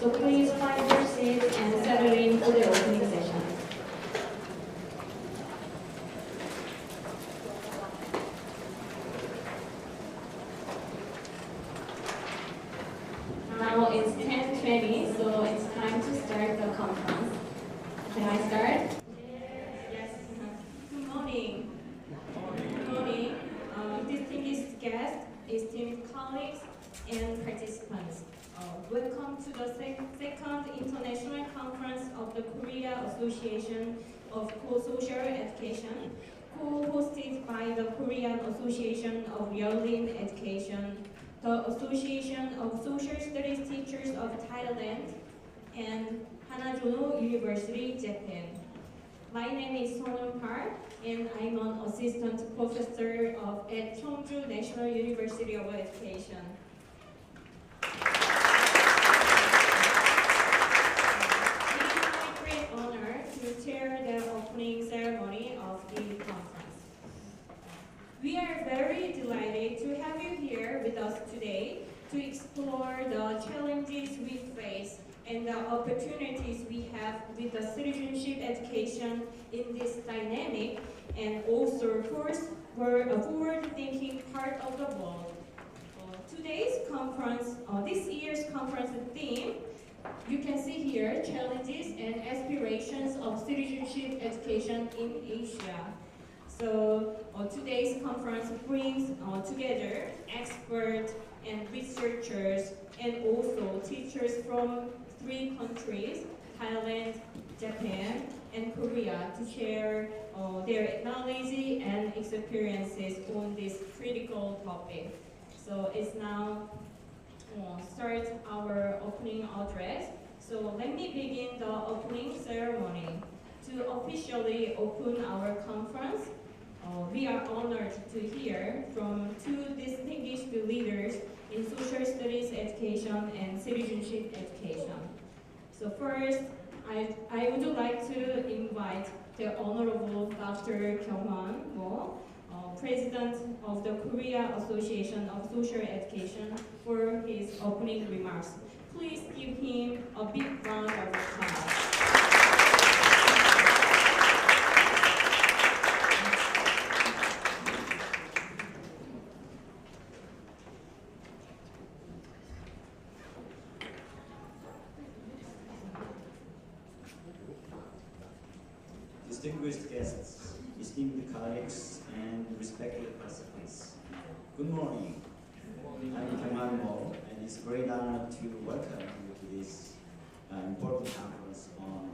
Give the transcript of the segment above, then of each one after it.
So please find your seats and settle in for the opening session. Now it's 10:20, so it's time to start the conference. Can I start? Yes. Good morning. Good morning. Distinguished guests, esteemed colleagues, and participants. Welcome to the second International Conference of the Korea Association of Co-Social Education, co-hosted by the Korean Association of Learning Education, the Association of Social Studies Teachers of Thailand, and Hanazono University, Japan. My name is Sonam Park, and I'm an assistant professor at Cheongju National University of Education. To chair the opening ceremony of the conference. We are very delighted to have you here with us today to explore the challenges we face and the opportunities we have with the citizenship education in this dynamic and also forward-thinking part of the world. This year's conference theme, you can see here challenges and aspirations of citizenship education in Asia. So today's conference brings together experts and researchers and also teachers from 3 countries, Thailand, Japan, and Korea, to share their knowledge and experiences on this critical topic. So it's now start our opening address. So let me begin the opening ceremony. To officially open our conference, we are honored to hear from 2 distinguished leaders in social studies education and citizenship education. So first, I would like to invite the Honorable Dr. Kyung-hwan Mo, President of the Korea Association of Social Education, for his opening remarks. Please give him a big round of applause. Distinguished guests, esteemed colleagues, and respected participants, good morning. I'm Kyung-hwan Mo, and it's a great honor to welcome you to this important conference on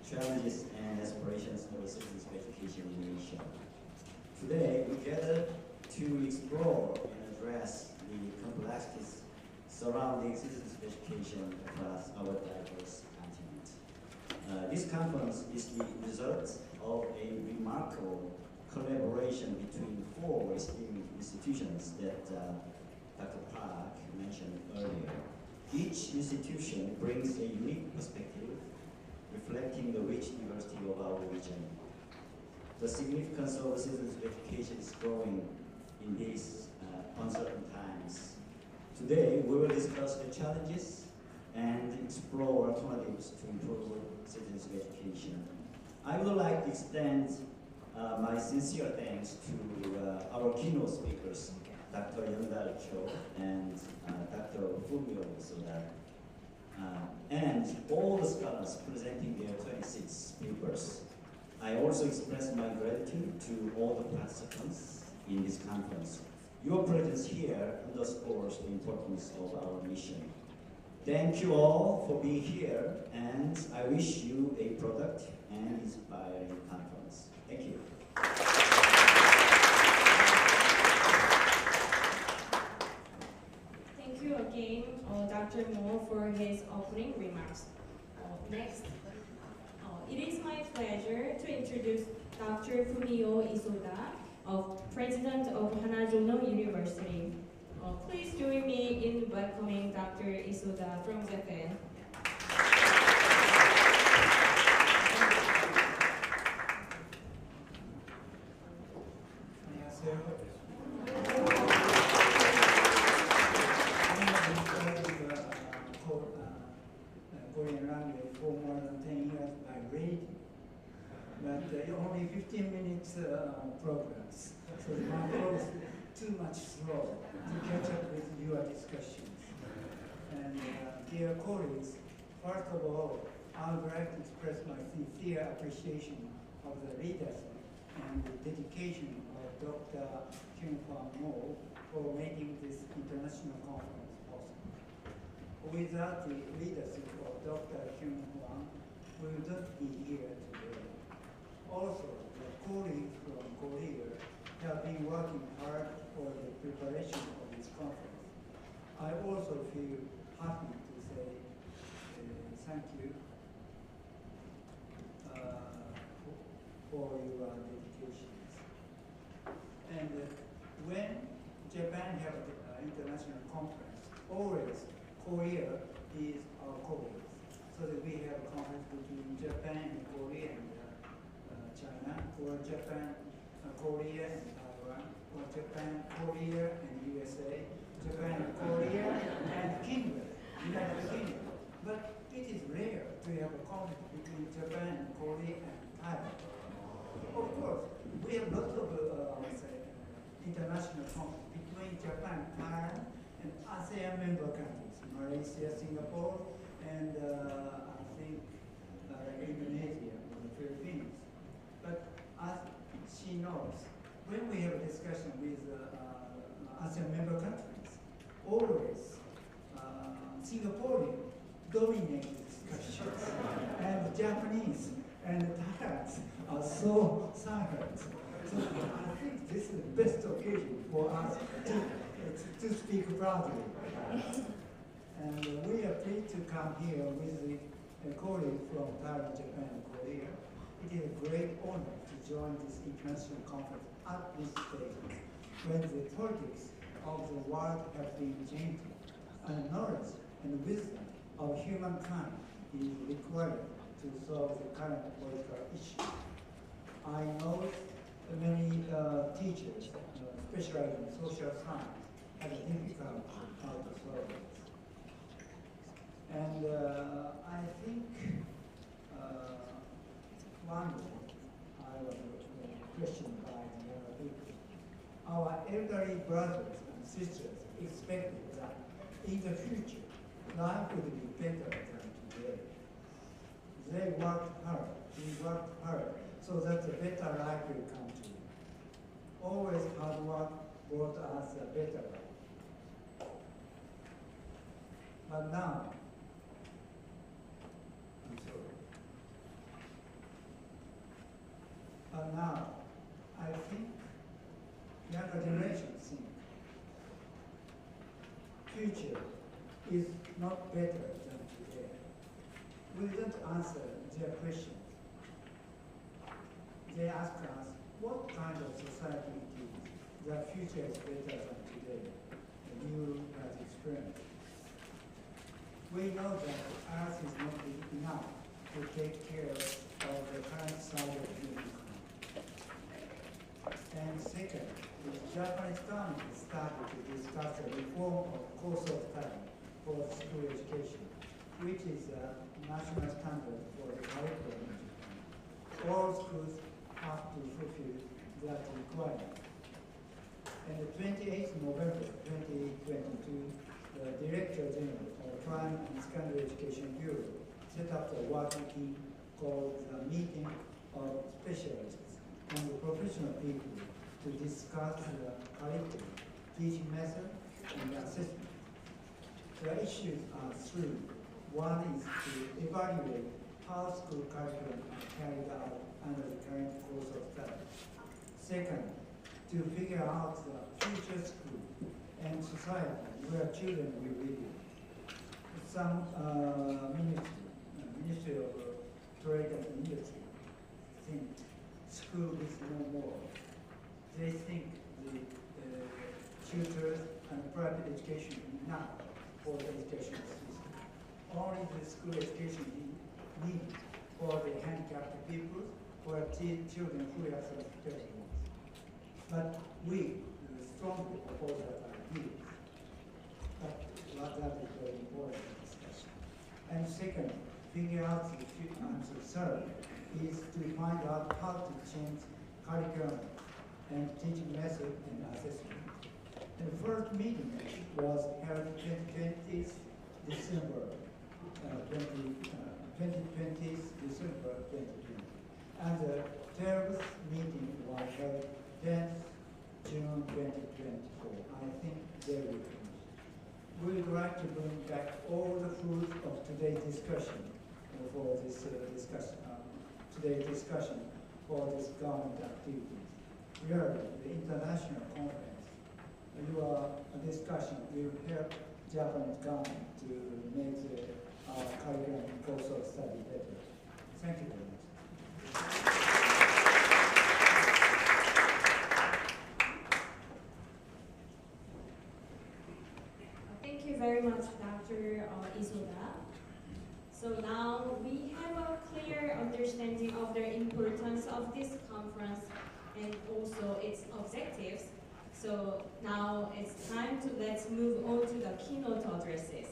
challenges and aspirations of citizenship education in Asia. Today, we gather to explore and address the complexities surrounding citizenship education across our diverse continent. This conference is the result of a remarkable collaboration between 4 esteemed institutions that Dr. Park mentioned earlier. Each institution brings a unique perspective, reflecting the rich diversity of our region. The significance of citizenship education is growing in these uncertain times. Today, we will discuss the challenges and explore alternatives to improve citizenship education. I would like to extend my sincere thanks to our keynote speakers, Dr. Yeondal Cho and Dr. Fumio Soda, and all the scholars presenting their 26 papers. I also express my gratitude to all the participants in this conference. Your presence here underscores the importance of our mission. Thank you all for being here, and I wish you a productive and inspiring conference. Thank you. Thank you again, Dr. Mo, for his opening remarks. Next, it is my pleasure to introduce Dr. Fumio Isoda, President of Hanazono University. Please join me in welcoming Dr. Isoda from Japan. Korean language for more than 10 years by radio. But only 15 minutes programs. So my goal is too much slow to catch up with your discussions. And dear colleagues, first of all, I would like to express my sincere appreciation of the leadership and the dedication of Dr. Kyung-Hwan Mo for making this international conference possible. Without the leadership of Dr. Kyung-Hwan, we would not be here today. Also, the colleagues from Korea have been working hard for the preparation of this conference. I also feel happy to say thank you for your dedications. And when Japan have an international conference, always Korea is our colleagues. So that we have a conference between Japan and Korea and China, or Japan, Korea and Taiwan, or Japan, Korea and USA, Japan, Korea and Kingdom, United Kingdom. But it is rare to have a conference between Japan, Korea and Thailand. Of course, we have lots of international conference between Japan, Thailand, and ASEAN member countries, Malaysia, Singapore, and I think Indonesia or the Philippines. But as she knows, when we have a discussion with ASEAN member countries, always Singaporean dominate the discussions, and the Japanese and the Thais are so silent. So I think this is the best occasion for us to speak proudly. And we are pleased to come here with the colleagues from Thailand, Japan, and Korea. It is a great honor to join this international conference at this stage, when the politics of the world have been changing, and knowledge and wisdom of humankind is required to solve the current political issues. I know many teachers, specialized in social science, have a difficult how to solve it. And I think one day I was questioned by the other people. Our elderly brothers and sisters expected that in the future, life would be better than today. They worked hard, we worked hard, so that a better life will come to you. Always hard work brought us a better life. But now, I'm sorry. But now, I think younger generations think future is not better than today. We don't answer their questions. They ask us what kind of society it is. The future is better than today. And you have experienced. We know that Earth is not big enough to take care of the current size of humankind. And second, the Japanese government started to discuss a reform of course of study for school education, which is a national standard for the curriculum in Japan. All schools have to fulfill that requirement. And the 28th November 2022, the Director General of the Primary and Secondary Education Bureau set up a working team called the Meeting of Specialists and the professional people to discuss the curriculum, teaching method, and assessment. The issues are three. One is to evaluate how school curriculum is carried out under the current course of study. Second, to figure out the future school and society where children will live. Some Ministry of Trade and Industry think school is no more. They think the tutors and private education is enough for the education system. Only the school education is needed for the handicapped people, for children who have some special needs. But we strongly oppose that idea. But that is very important discussion. And second, figure out third is to find out how to change curriculum and teaching method and assessment. And the first meeting was held 2020 December 2020. And the 12th meeting was held 10th June 2024. I think they will finish. We would like to bring back all the fruit of today's discussion for this today's discussion for this government activities. Really, the international conference, your discussion will help Japanese government to make the curriculum and course of study better. Thank you very much. Thank you very much, Dr. Isoda. So now we have a clear understanding of the importance of this conference and also its objectives. So now it's time to let's move on to the keynote addresses,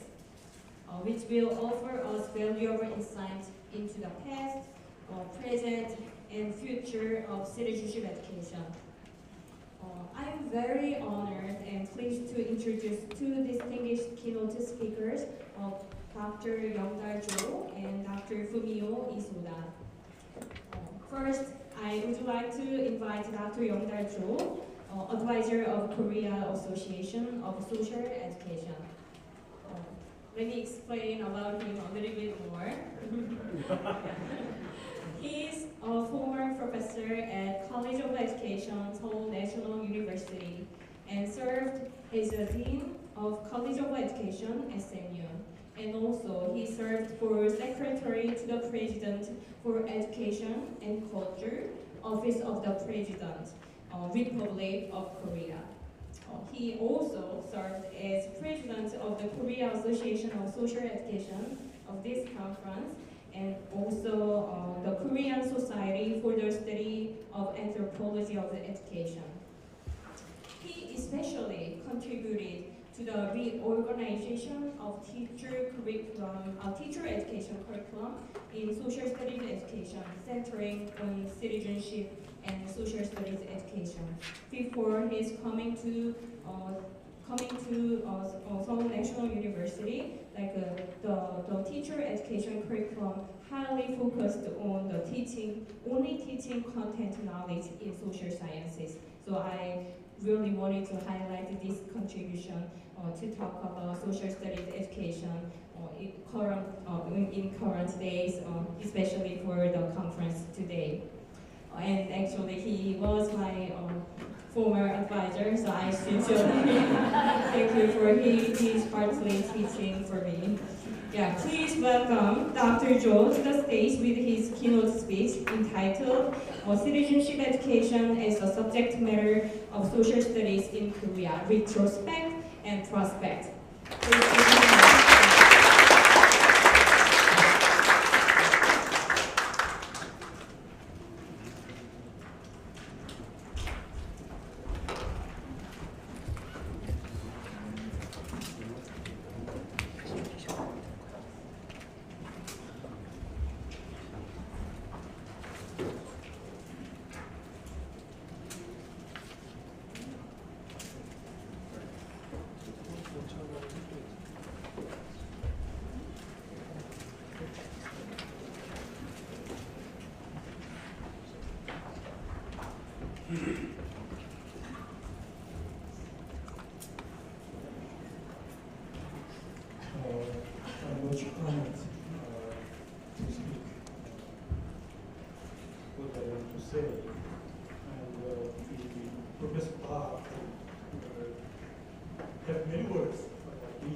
which will offer us valuable insight into the past, present, and future of citizenship education. I am very honored and pleased to introduce two distinguished keynote speakers, Dr. Young-Dal Jo and Dr. Fumio Isoda. First, I would like to invite Dr. Young-Dal Jo, advisor of Korea Association of Social Education. Let me explain about him a little bit more. He is a former professor at College of Education, Seoul National University, and served as a dean of College of Education, SNU. And also, he served for Secretary to the President for Education and Culture, Office of the President, Republic of Korea. He also served as President of the Korea Association of Social Education of this conference, and also the Korean Society for the Study of Anthropology of the Education. He especially contributed to the reorganization of teacher education curriculum in social studies education, centering on citizenship and social studies education. Before his coming to Seoul National University, the teacher education curriculum highly focused on the only teaching content knowledge in social sciences. So I really wanted to highlight this contribution to talk about social studies education in current days, especially for the conference today. And actually, he was my former advisor, so I sincerely thank you for his partly teaching for me. Yeah, please welcome Dr. Jo to the stage with his keynote speech entitled Citizenship Education as a Subject Matter of Social Studies in Korea, Retrospect and Prospect. much comment to speak what I want to say. And the Professor Park have many words about me.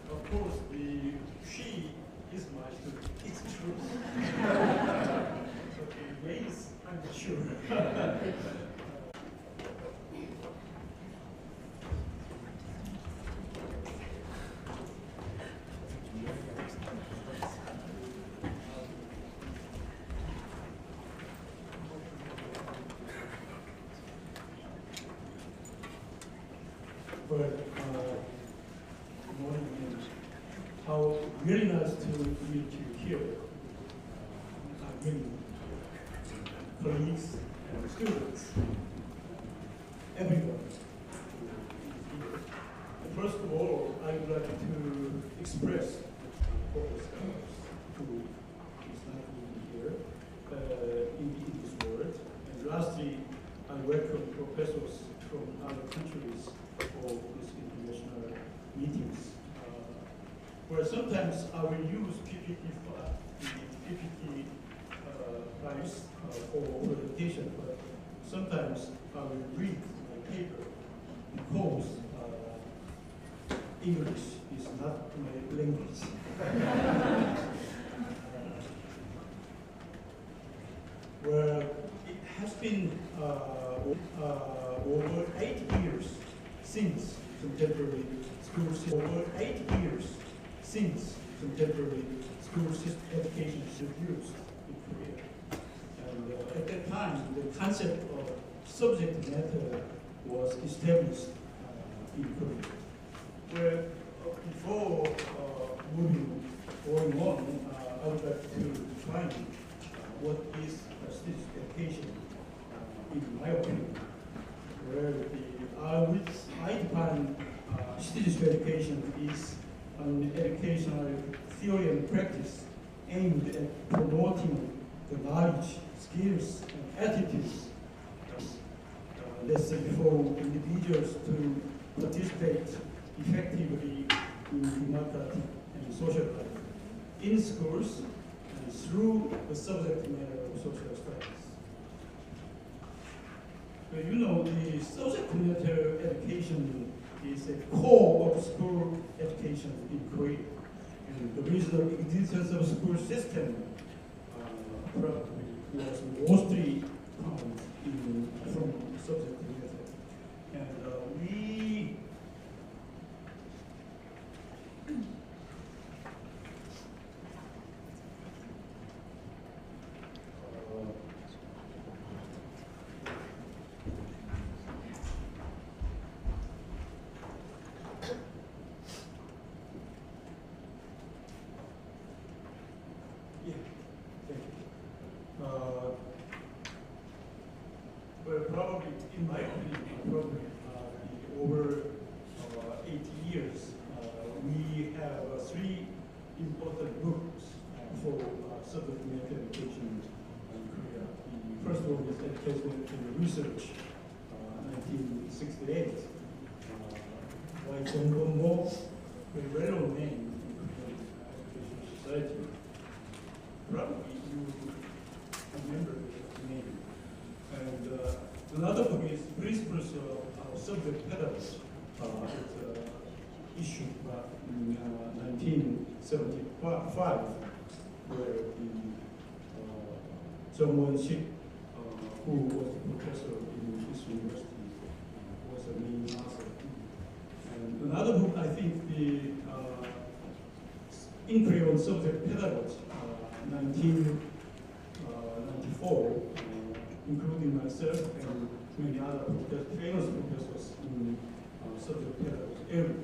Of course, she is my student. It's true. But in ways, I'm not sure. But good morning, how really nice to meet you here. I mean, colleagues and students, everyone. First of all, I would like to express focus who is not here in this world. And lastly, I welcome professors from other countries for these international meetings. Where sometimes I will use PPT files for presentation, but sometimes I will read my paper because English is not my language. Well, it has been over 8 years since contemporary school system. Over 8 years since contemporary school system education was introduced in Korea. And at that time, the concept of subject matter was established in Korea. Where before going on, I would like to define what is prestigious education, in my opinion. Where I define prestigious education is an educational theory and practice aimed at promoting the knowledge, skills, and attitudes necessary for individuals to participate effectively in democratic and social life in schools and through the subject matter of social studies. But you know, the subject matter education is a core of school education in Korea. And the reason of existence of school system probably was mostly found from subject matter. And we well, probably, in my opinion, probably over 80 years, we have 3 important books for subject matter education in Korea. The first one is Education and Research, 1968, by Jung Mo, a well-known name in Korean education society. Probably you remember the name. And another book is Principles of Subject Pedagogy. It's issued in 1975, where the Jung Won-sik, who was a professor in this university, was a main author. And another book, I think, the Inquiry on Subject Pedagogy, 1994, including myself and many other famous professors in subject pedagogy area,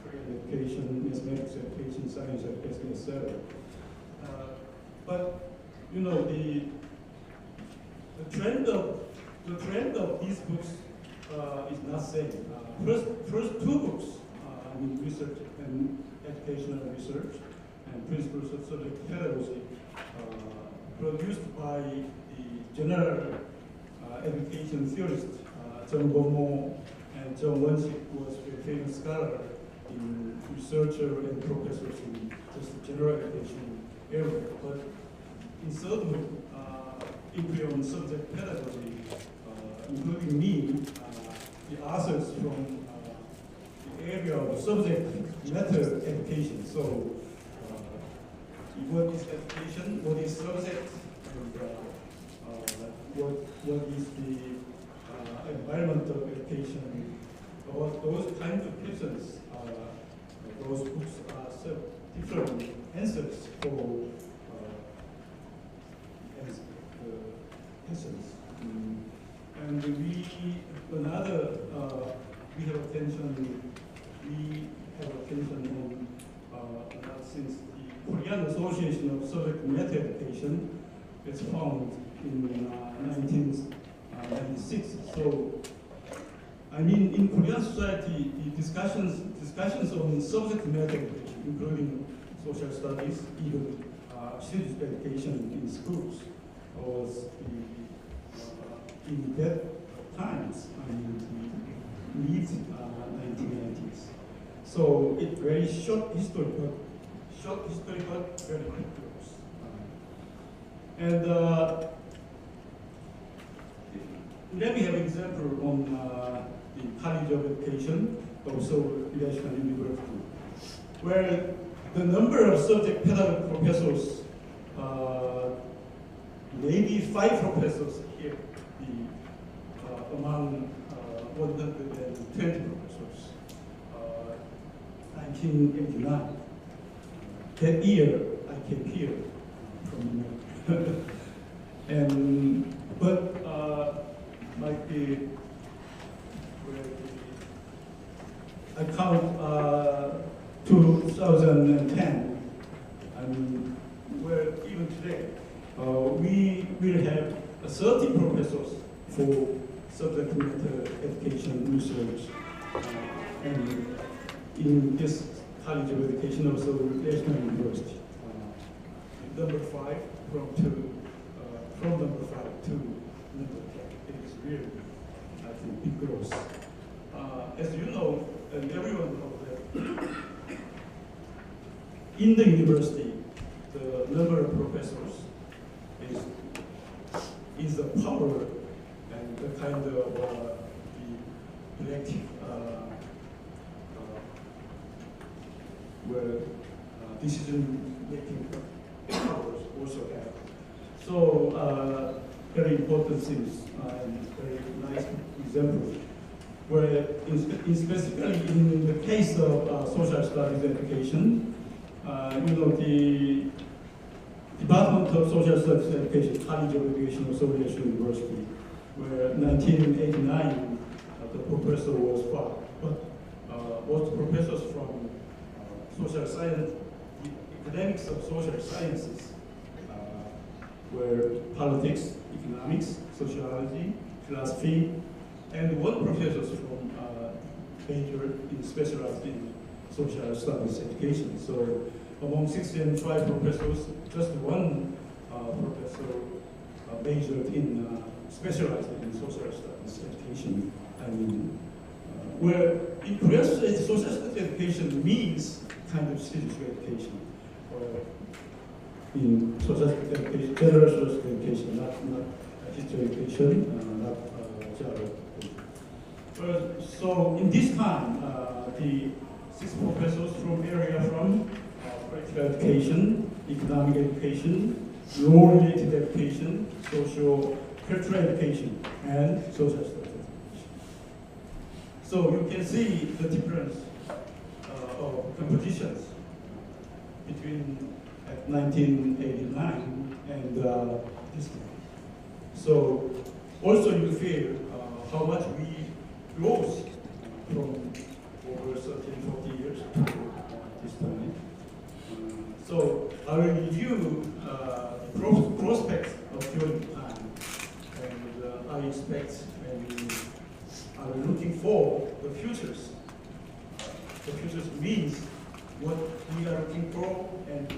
Korean education, mathematics education, science education, etc. But you know, the trend of these books is not same. First 2 books, research and educational research, and Principles of Subject Pedagogy, produced by the general education theorist Jung Mo, and Jung Won-sik was a famous scholar in researcher and professors in just the general education area. But in third book, Inquiry on Subject Pedagogy, including me, the authors from the area of subject matter education. So what is education, what is subject, and what is the environment of education. About those kinds of questions, those books are different answers for questions. And we have attention Korean Association of Subject Matter Education. It's founded in 1996. So, I mean, in Korean society, the discussions on subject matter education, including social studies, even civics education in schools, was in that times, I mean, the mid 1990s. So it's very short history, but very quick growth. And let me have an example on the College of Education, also National University, where the number of subject pedagogy professors, maybe 5 professors here, among 120 professors, 1989. That year, I came here from America. But like I count 2010, I mean, where even today, we will have 30 professors for subject matter education research. And in this College of Education, also National University. Number 5 from number 5 to number 10. It is really, I think, big growth. As you know, and everyone knows that, in the university, the number of professors is the power and the kind of the elective where decision-making powers also have. So very important things and very nice example. Where specifically in the case of social studies education, you know, the Department of Social Studies Education, College of Education of Seoul University, where 1989 the professor was fired, but was professors from social science, the academics of social sciences, were politics, economics, sociology, philosophy, and one professor from major specialized in social studies education. So among 65 professors, just one professor majored in specialized in social studies education. I mean, where in Korean society, social studies education means kind of civics education, or in social education, general social education, not history education, not geography. So in this time, the 6 professors from area from practical education, economic education, law-related education, social cultural education, and social studies education. So you can see the difference of compositions between 1989 and this time. So also you feel how much we lost from over 30, 40 years to this time. So I will review the prospects of during time, and I expect and I'm looking for the futures. The futures means what we are looking for and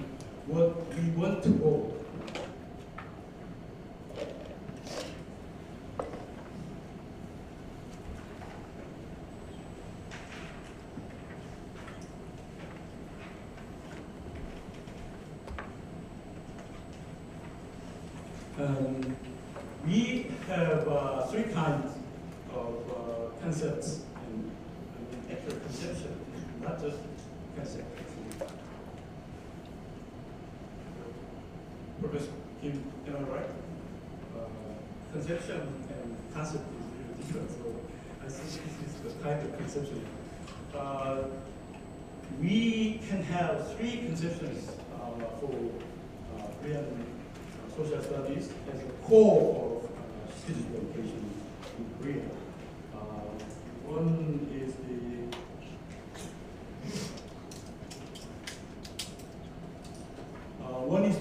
what we want to hold. We have 3 kinds of concepts and actual conception, not just concept. Professor Kim, am I right? Conception and concept is really different, so I think this is the kind of conception. We can have 3 conceptions for Korean social studies as a core of civics education in Korea. One is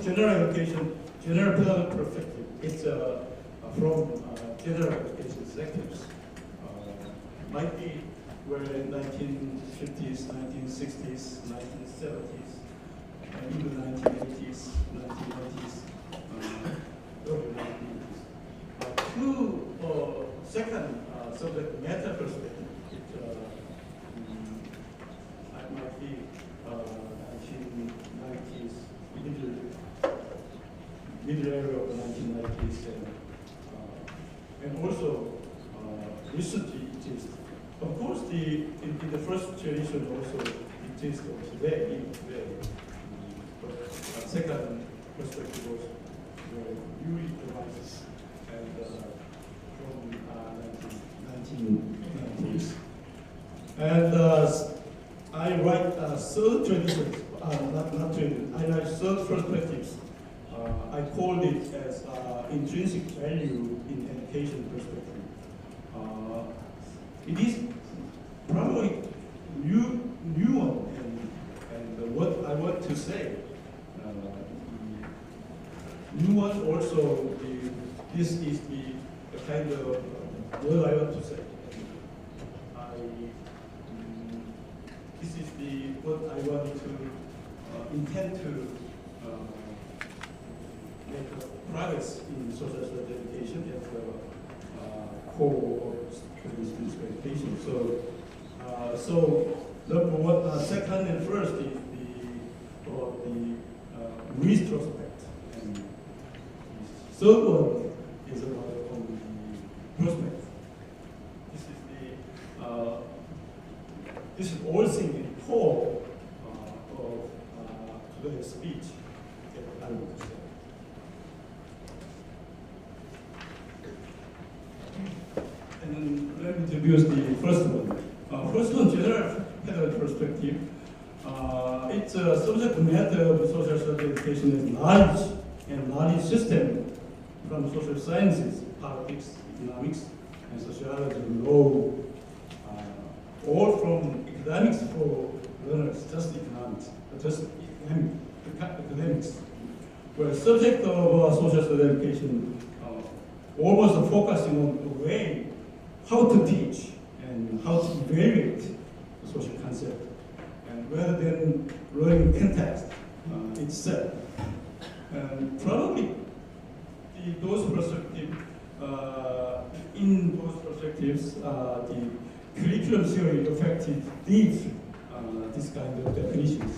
general education, general pedagogical perspective. It's from general education sectors. Might be where in 1950s, 1960s, 1970s, and even 1980s, 1990s, early 1990s. Second subject matter perspective. It might be 1990s, middle area of the 1990s, and also recently it is, of course, in the first generation also it is today, even today. But second perspective was newly devices and from 1990s. And I write third traditions, not tradition, I write third perspectives. I called it as intrinsic value in education perspective. It is probably new one, and what I want to say. New one also, this is the kind of what I want to say. This is what I want to intend to make a progress in social studies education as a core of students' education. So number one, second and first is the retrospect, and the third one is about the prospect. This is all things in core of today's speech that I want to say. And then let me introduce the first one. First one, general pedagogical perspective. It's a subject matter of social studies education as knowledge and knowledge system from social sciences, politics, economics, and sociology, law, all from academics for learners, just economics, academics. Where subject of social studies education almost focusing on the way how to teach and how to evaluate the social concept, and rather than learning context itself. And probably those perspectives, in those perspectives, the curriculum theory affected this kind of definitions.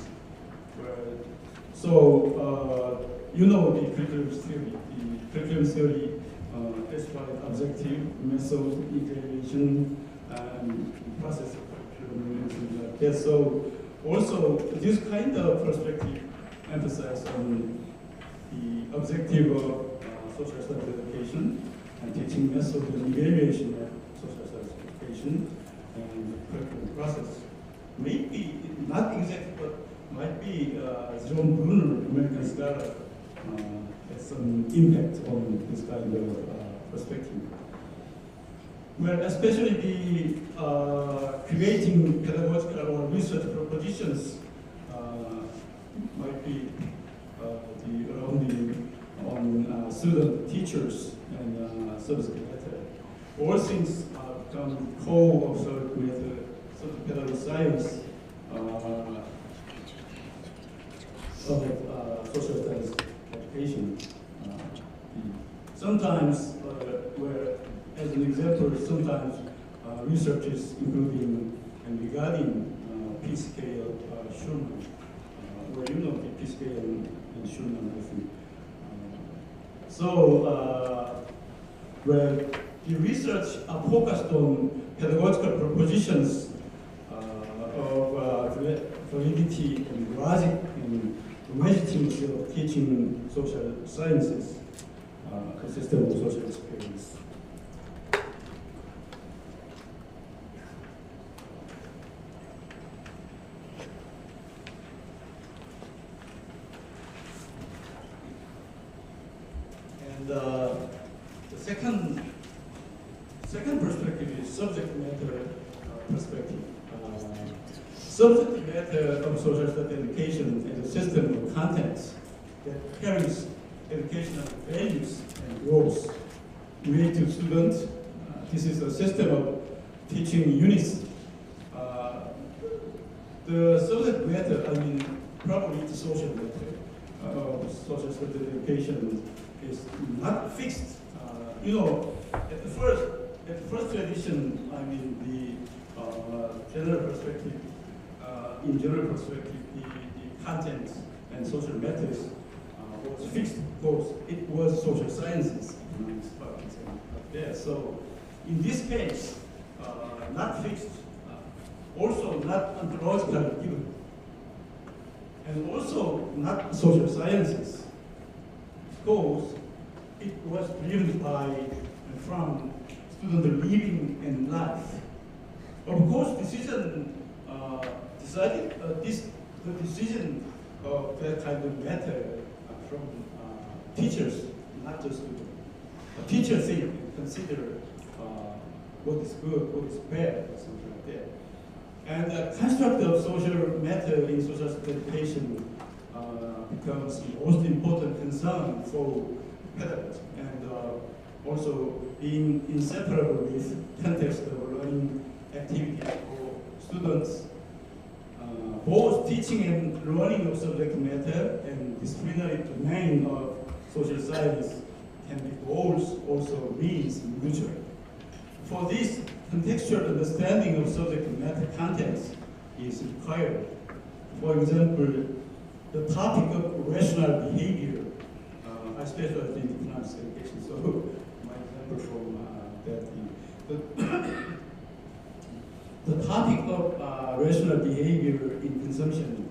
So, you know the curriculum theory. The curriculum theory classified objective, method, evaluation, and process of curriculum, and things like that. So, also this kind of perspective emphasizes on the objective of social studies education and teaching method and evaluation of social studies education and curriculum process. Maybe not exactly, but might be John Brunner, American scholar, has some impact on this kind of perspective. Well, especially the creating pedagogical or research propositions might be on student teachers and subject matter. All things become core of subject matter, subject pedagogy science of social studies education. Sometimes, where, as an example, sometimes researchers, including and regarding P-scale Schumann, where you know the P-scale and Schumann, I think. Where the research are focused on pedagogical propositions of validity and logic and legitimacy of teaching social sciences, a system of social experience. And the second perspective is subject matter perspective. Subject matter of social studies education as a system of contents that carries educational values and goals related to students. This is a system of teaching units. The subject matter, I mean, probably the social matter, social studies education is not fixed. At the first tradition, I mean, the general perspective, in general perspective, the content and social matters was fixed because it was social sciences, economics, politics, and there. So in this case, not fixed, also not ontological given, and also not social sciences, because it was driven by and from student living and life. Of course, decision the decision of that kind of matter from teachers, not just students. Teachers consider what is good, what is bad, or something like that. And the construct of social matter in social education becomes the most important concern for pedagogy, and also being inseparable with context of learning activity for students. Both teaching and learning of subject matter and disciplinary domain of social science can be goals, also means mutually. For this, contextual understanding of subject matter contents is required. For example, the topic of rational behavior, I specialize in economics education, so my example from that. The topic of rational behavior in consumption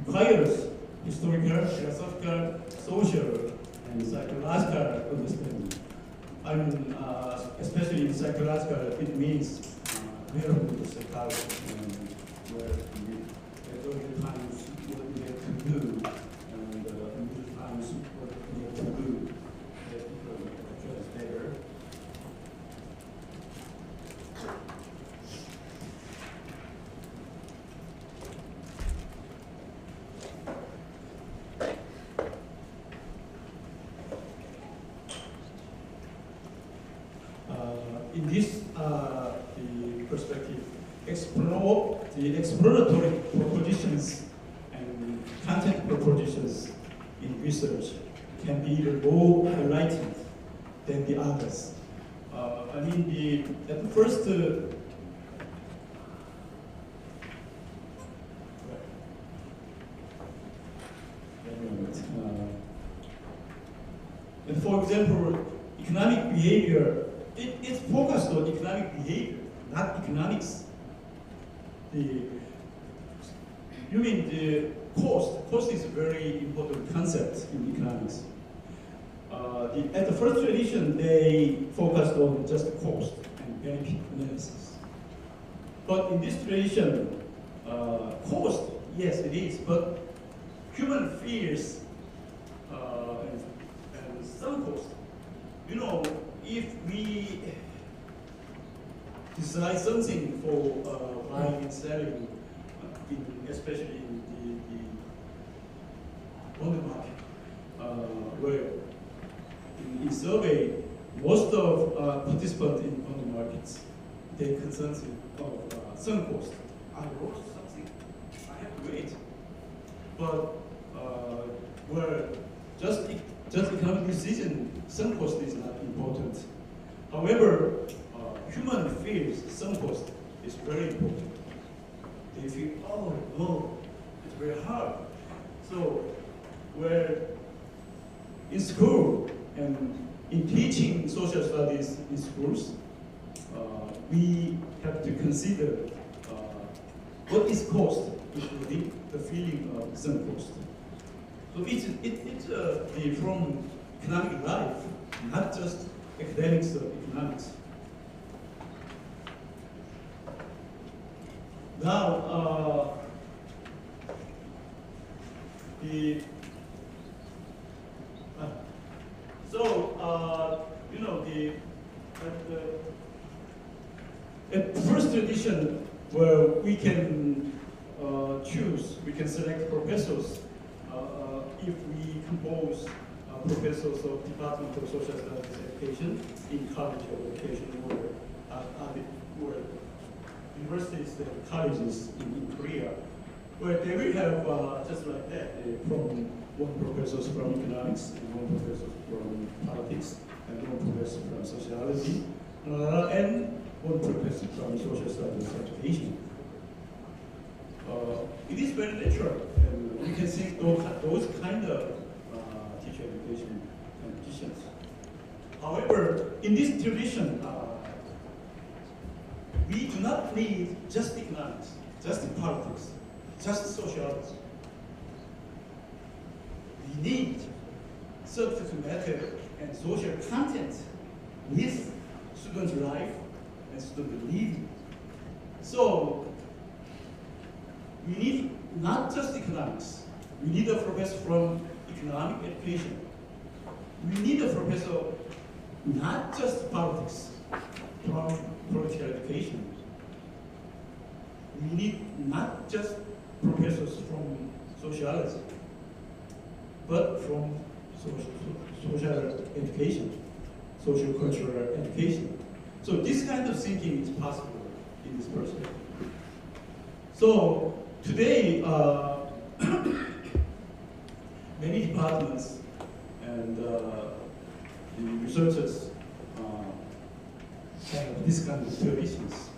requires historical, philosophical, social, and psychological understanding. I mean, especially in psychological, it means wearable psychology, where at all the times what we have to do, and at times what we have to do, that people address better. In this the perspective, explore the exploratory propositions and content propositions in research can be even more enlightened than the others. I mean, at the first and for example, economic behavior. It's focused on economic behavior, not economics. You mean the cost? Cost is a very important concept in economics. At the first tradition, they focused on just cost and benefit analysis. But in this tradition, cost, yes, it is, but human fears and some cost. If we decide something for buying and selling, especially in the bond market, where in survey, most of participants in bond markets, they concern of some cost. I lost something, I have to wait. But where just economic decision, some cost is not important. However, human feels some cost is very important. They feel, oh no, it's very hard. So, where in school and in teaching social studies in schools, we have to consider what is cost, including the feeling of some cost. So it's from economic life, not just academics of economics. Now, at the first edition, where we can choose, we can select professors if we compose professors of Department of Social Studies Education in College of Education or universities and colleges in Korea, where they will have just like that, from one professor from economics, and one professor from politics, and one professor from sociology, and one professor from social studies education. It is very natural, and we can see those kind of teacher education competitions. However, in this tradition, we do not need just economics, just politics, just sociology. We need subject matter and social content with student life and student living. So we need not just economics. We need a professor from economic education. We need a professor not just politics, from political education. We need not just professors from sociology, but from social education, social cultural education. So this kind of thinking is possible in this perspective. So today, many departments and the researchers have this kind of traditions,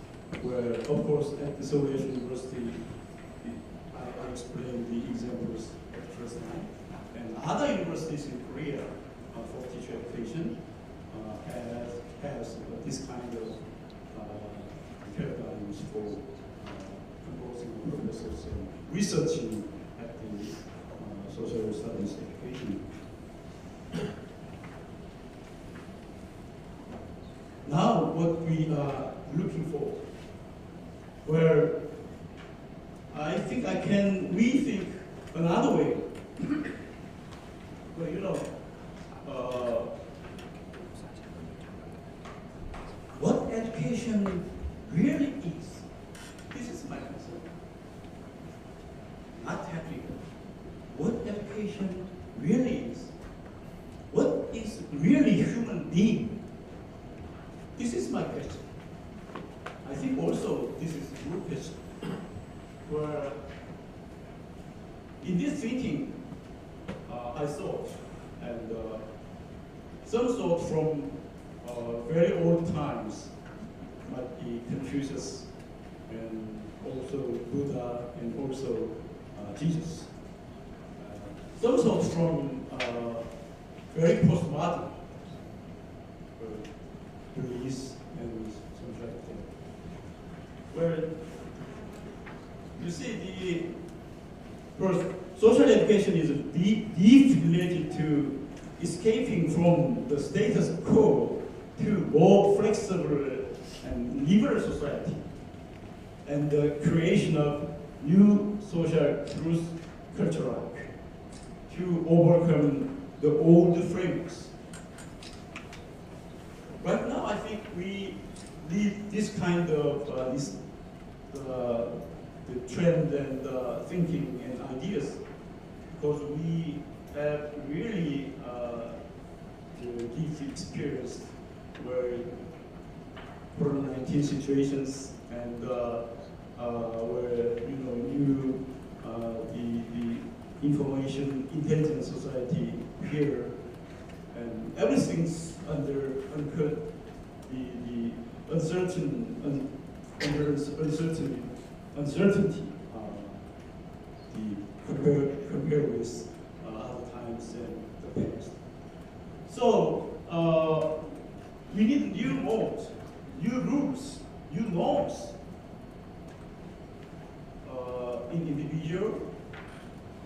where, of course, at the Seoul University, I explained the examples at the first time, and other universities in Korea for teacher education has this kind of paradigms for composing professors and researching at the social studies education. Now, what we are looking for, where I think I can rethink another way. Well, you know, what education really is. This is my concern. Not technical. What education really is. What is really human being? This is my question. I think also this is your question. Where in this thinking, I thought, and some thought from very old times, might be Confucius, and also Buddha, and also Jesus. Some thought from very postmodern, Greece and something like that. Where you see first, social education is deeply related to escaping from the status quo to more flexible and liberal society, and the creation of new social truth culture to overcome the old frameworks. Right now, I think we need this kind of the trend and thinking and ideas, because we have really deeply experienced where COVID-19 situations and where new the information intelligence society here, and everything's under the uncertainty compared with other times and the past. So we need new modes, new rules, new norms in individual,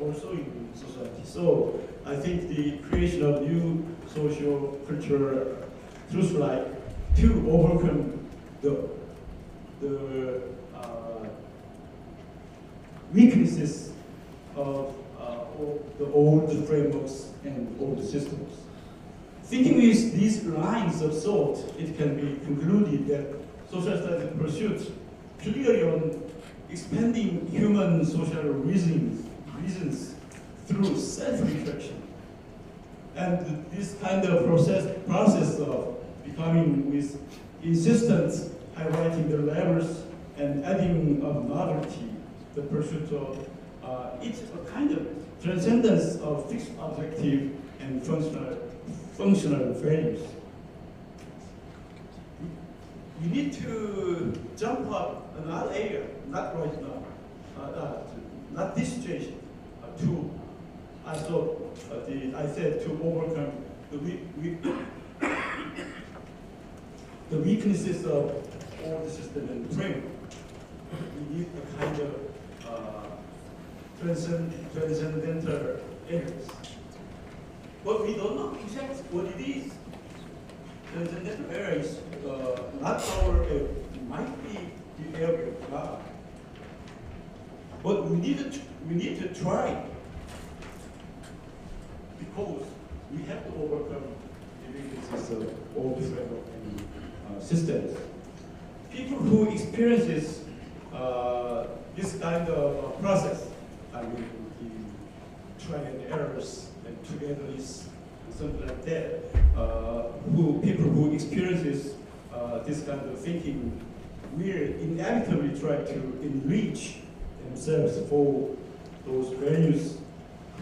also in society. So I think the creation of new social cultural truth like to overcome the weaknesses of the old frameworks and old systems. Thinking with these lines of thought, it can be concluded that social studies pursues clearly on expanding human social reasons through self-reflection. And this kind of process of becoming with insistence, highlighting the levels and adding of novelty, the pursuit of it's a kind of transcendence of fixed objective and functional values. You need to jump up another area, not right now, not this situation, to I said to overcome the weaknesses of all the system and framework. We need a kind of transcendental areas. But we don't know exactly what it is. Transcendental areas, not our area, it might be the area of God. But we need to try, because we have to overcome the weaknesses of all the framework and systems. People who experiences this kind of process, I mean, the trial and errors and togetherness, something like that, people who experiences this kind of thinking will inevitably try to enrich themselves for those values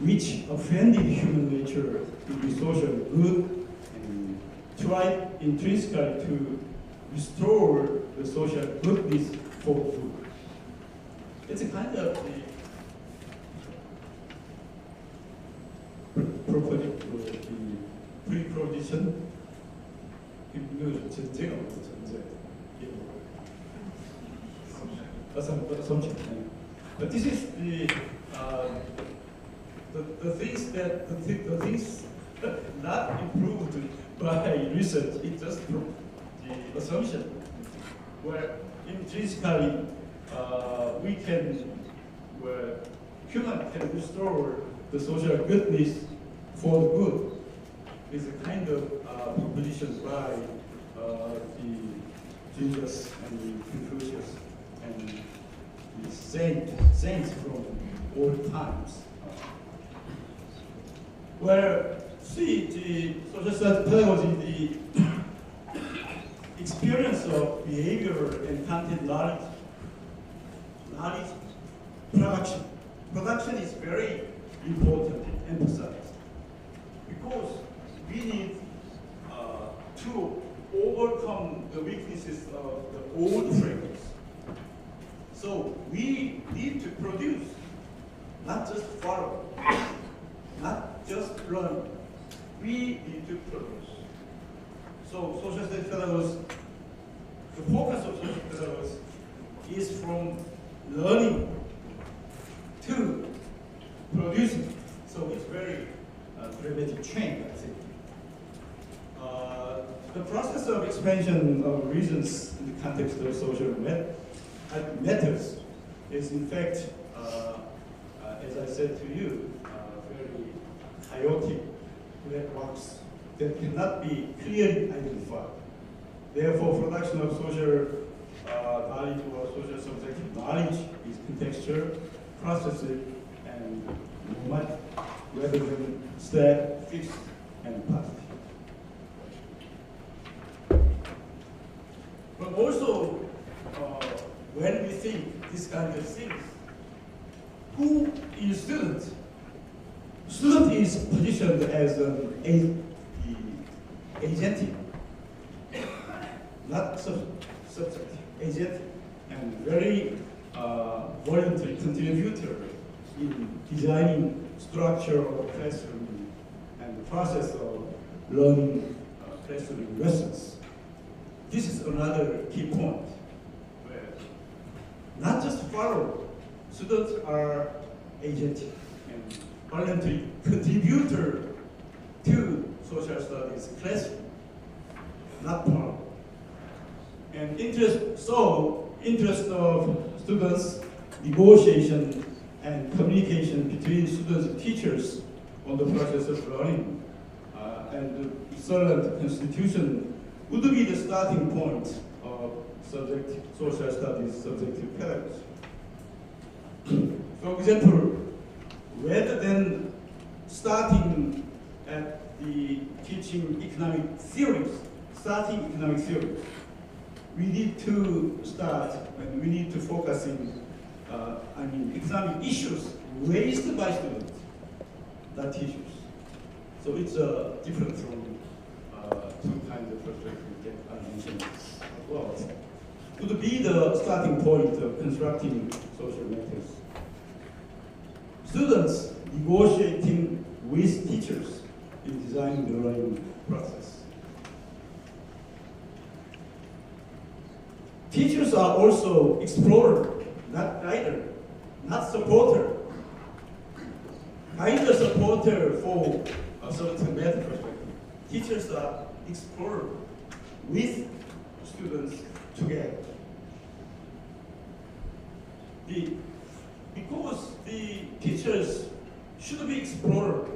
which offended human nature to be social good, and try intrinsically to restore the social goodness for the good. It's a kind of the property, the pre-provision, assumption. But this is the things that the things not improved by research. It's just the assumption where intrinsically we can, where human can restore the social goodness for the good, is a kind of proposition by the Jesus and Confucius and the saints from old times. Where see the social studies pedagogy, the experience of behavior and content knowledge, production is very important and emphasized, because we need to overcome the weaknesses of the old frameworks. So we need to produce, not just follow, not just learn. We need to produce. So social studies pedagogy, the focus of social pedagogy is from learning to producing. So it's very dramatic change, I think. The process of expansion of reasons in the context of social methods is, in fact, as I said to you, very chaotic black box that cannot be clearly identified. Therefore, production of social knowledge or social subjective knowledge is contextual, processive, and normative, rather than static, fixed, and positive. But also, when we think this kind of things, who is student? Student is positioned as an agent, not subject, agent, and very voluntary contributor in designing structure of classroom and the process of learning classroom lessons. This is another key point, where not just follow, students are agent and voluntary contributor to social studies classroom, not follow. And interest of students, negotiation and communication between students and teachers on the process of learning, and the excellent constitution would be the starting point of social studies subjective pedagogy. For example, rather than starting at the teaching economic theories, we need to start and we need to focus in economic issues raised by students, not teachers. So it's different from two kinds of perspectives that I mentioned as well. Would be the starting point of constructing social matters. Students negotiating with teachers in designing the learning process. Teachers are also explorer, not guider, not supporter. Guide the supporter for a certain method perspective. Teachers are explorer with students together. Because the teachers should be explorer.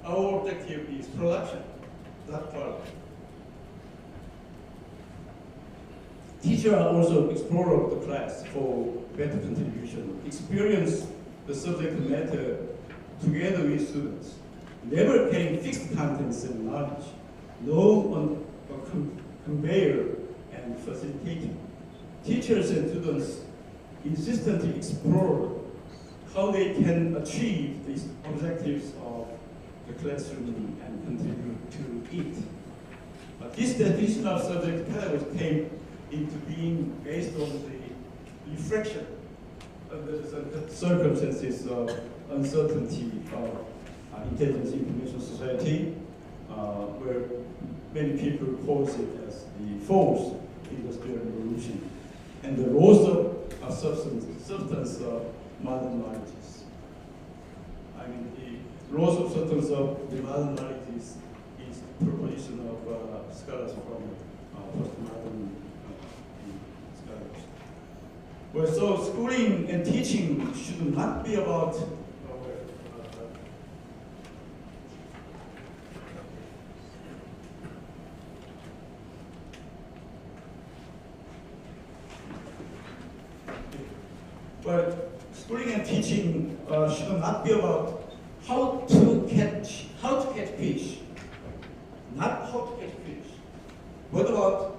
Our objective is production, not product. Teachers are also explorer of the class for better contribution. Experience the subject matter together with students. Never carrying fixed contents and knowledge. Know on a conveyor and facilitating. Teachers and students insistently explore how they can achieve these objectives of the classroom and contribute to it. But this definition of subject pedagogy came into being based on the reflection under the circumstances of uncertainty of intelligence information society, where many people pose it as the fourth industrial revolution and the loss of substance of modern knowledges. The loss of substance of the modern knowledges is the proposition of scholars from postmodern scholars. Well, so schooling and teaching should not be about but schooling and teaching should not be about how to catch fish, not how to catch fish, but about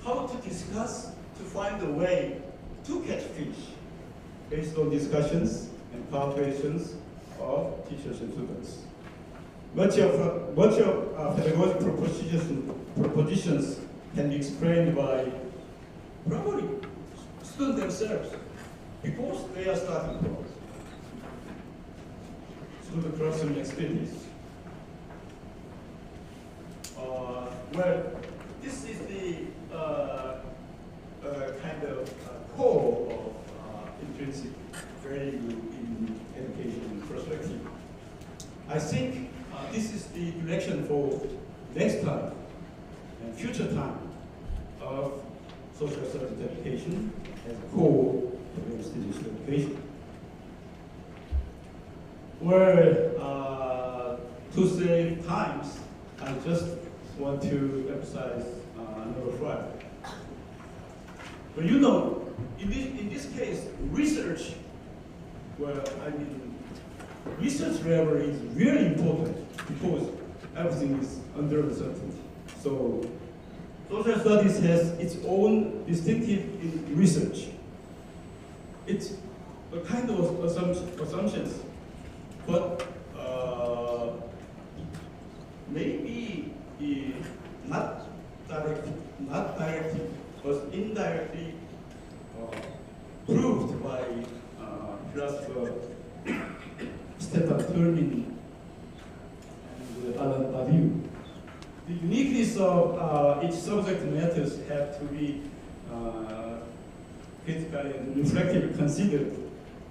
how to discuss to find a way to catch fish based on discussions and cooperations of teachers and students. Much of pedagogical propositions can be explained by probably students themselves, because they are starting from through the classroom experience. Well, this is the kind of core of intrinsic value in education perspective. I think this is the direction for next time and future time of social studies education as a core of students' education. Where to save times, I just want to emphasize number 5. But you know, in this case, research, research level is really important because everything is under uncertainty. So social studies has its own distinctive research. It's a kind of assumptions, but maybe not directly, but indirectly proved by philosopher Stefan Turmin and Alan Badiou. The uniqueness of each subject matters have to be critically and reflectively considered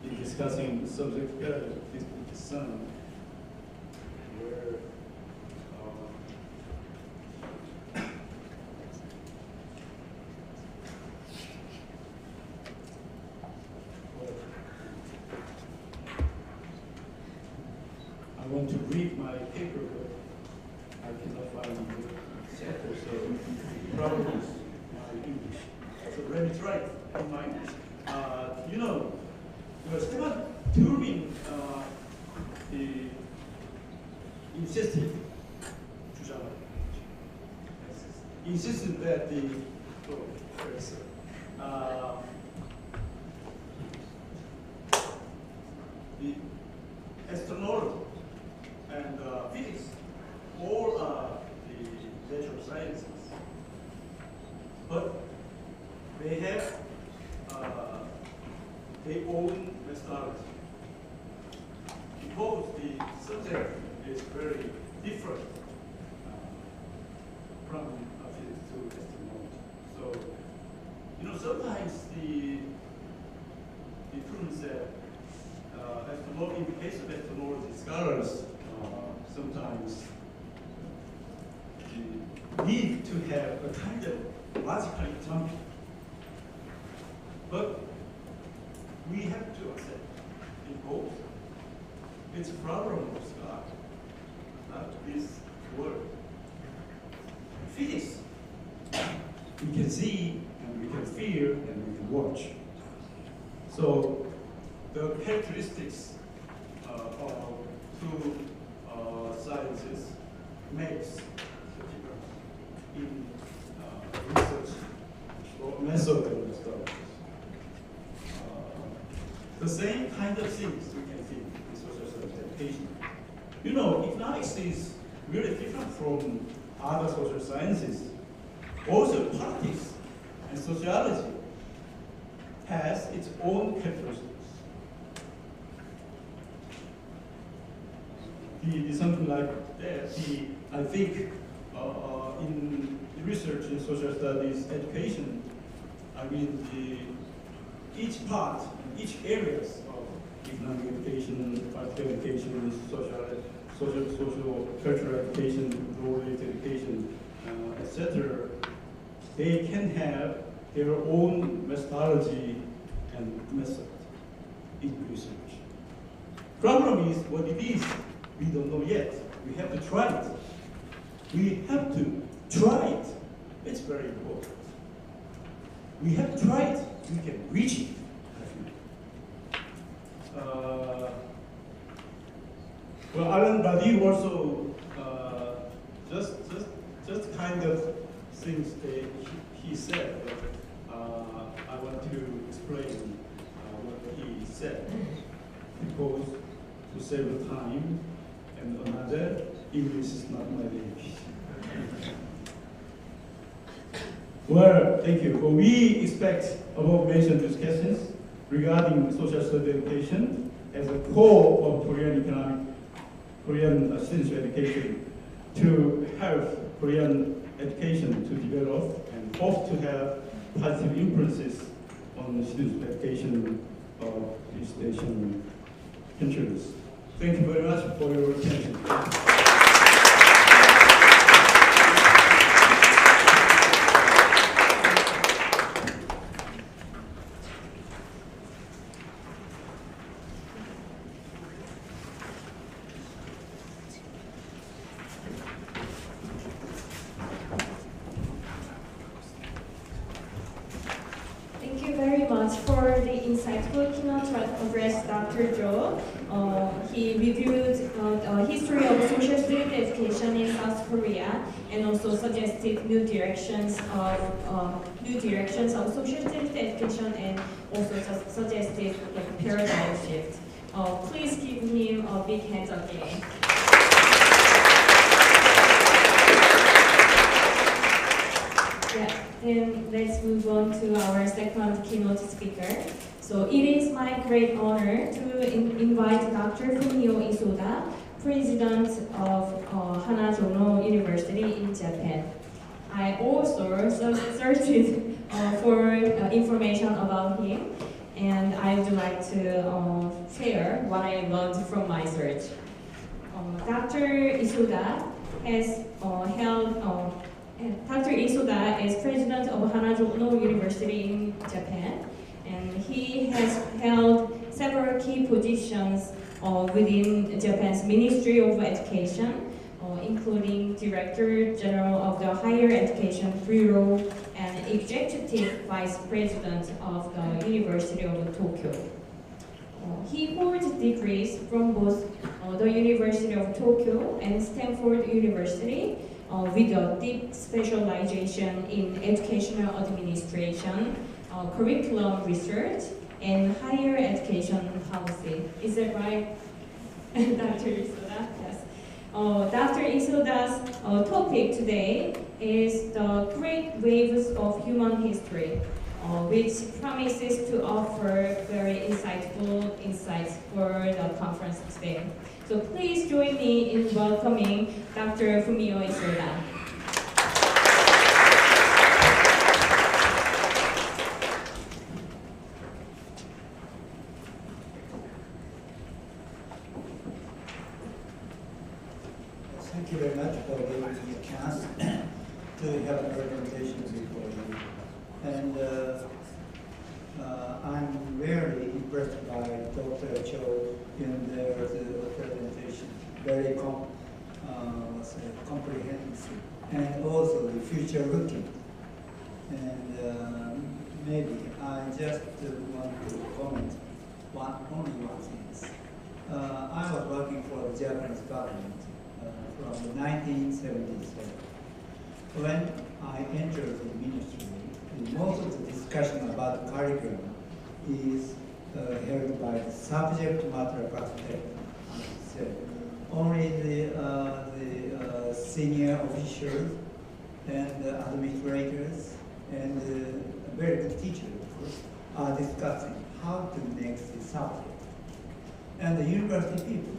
in discussing subject matter. Where I want to read my paper, but I cannot find the sample, so probably my English. So let me try in my English. Stefan Turmin 이 insisted 주장을 insisted that the astronomy and physics all are the natural sciences, but they have their own methodology because the subject is very different from physics to astronomy. So, you know, sometimes the proves that in the case of astronomy scholars, sometimes need to have a kind of logical example. But we have to accept in both. It's a problem of God, not this word. Physics, we can see, and we can feel, and we can watch. So the characteristics of two sciences makes the difference in research or method of studies. The same kind of things we can see in social studies education. You know, economics is really different from other social sciences. Also, politics and sociology has its own characteristics. Something like that. I think in research in social studies education, I mean each part, each areas of economic education, political education, social, cultural education, rural education, etc. They can have their own methodology and method in research. Problem is what it is. We don't know yet. We have to try it. We have to try it. It's very important. We have to try it. We can reach it. Well, Alan Badi also just kind of things that he said. But, I want to explain what he said because to save the time. And another, English is not my language. Well, thank you. Well, we expect above mentioned discussions regarding social studies education as a core of Korean citizenship education to help Korean education to develop and hope to have positive influences on citizenship education of East Asian countries. Thank you very much for your attention. Thank you very much for the insightful keynote address, Dr. Jo. He reviewed the history of social studies education in South Korea and also suggested new directions of social studies education and also suggested like paradigm shift. Please give him a big hand again. Yeah, and let's move on to our second keynote speaker. So it is my great honor to invite Dr. Fumio Isoda, President of Hanazono University in Japan. I also searched for information about him, and I would like to share what I learned from my search. Dr. Isoda has Dr. Isoda is president of Hanazono University in Japan, and he has held several key positions within Japan's Ministry of Education, including Director General of the Higher Education Bureau and Executive Vice President of the University of Tokyo. He holds degrees from both the University of Tokyo and Stanford University with a deep specialization in educational administration, curriculum research, and higher education policy. Is that right, Dr. Isoda? Yes. Dr. Isoda's topic today is the great waves of human history, which promises to offer very insightful insights for the conference today. So please join me in welcoming Dr. Fumio Isoda. Thank you very much for giving me a chance to have a presentation before you. And I'm very impressed by Dr. Cho in their presentation. Very comprehensive and also the future looking. And maybe I just want to comment only one thing. I was working for the Japanese government from 1977. When I entered the ministry, most of the discussion about the curriculum is held by the subject matter perspective. Only the senior officials and administrators and very good teachers, of course, are discussing how to make the subject. And the university people,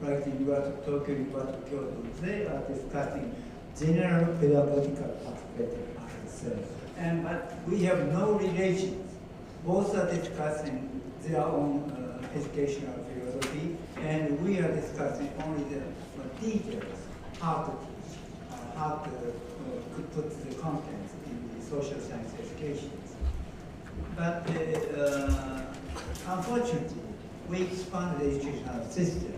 like the University of Tokyo, University of Kyoto, they are discussing general pedagogical perspective as itself. But we have no relations. Both are discussing their own educational philosophy, and we are discussing only the details, how to teach, how to put the content in the social science education. But unfortunately, we expand the educational system,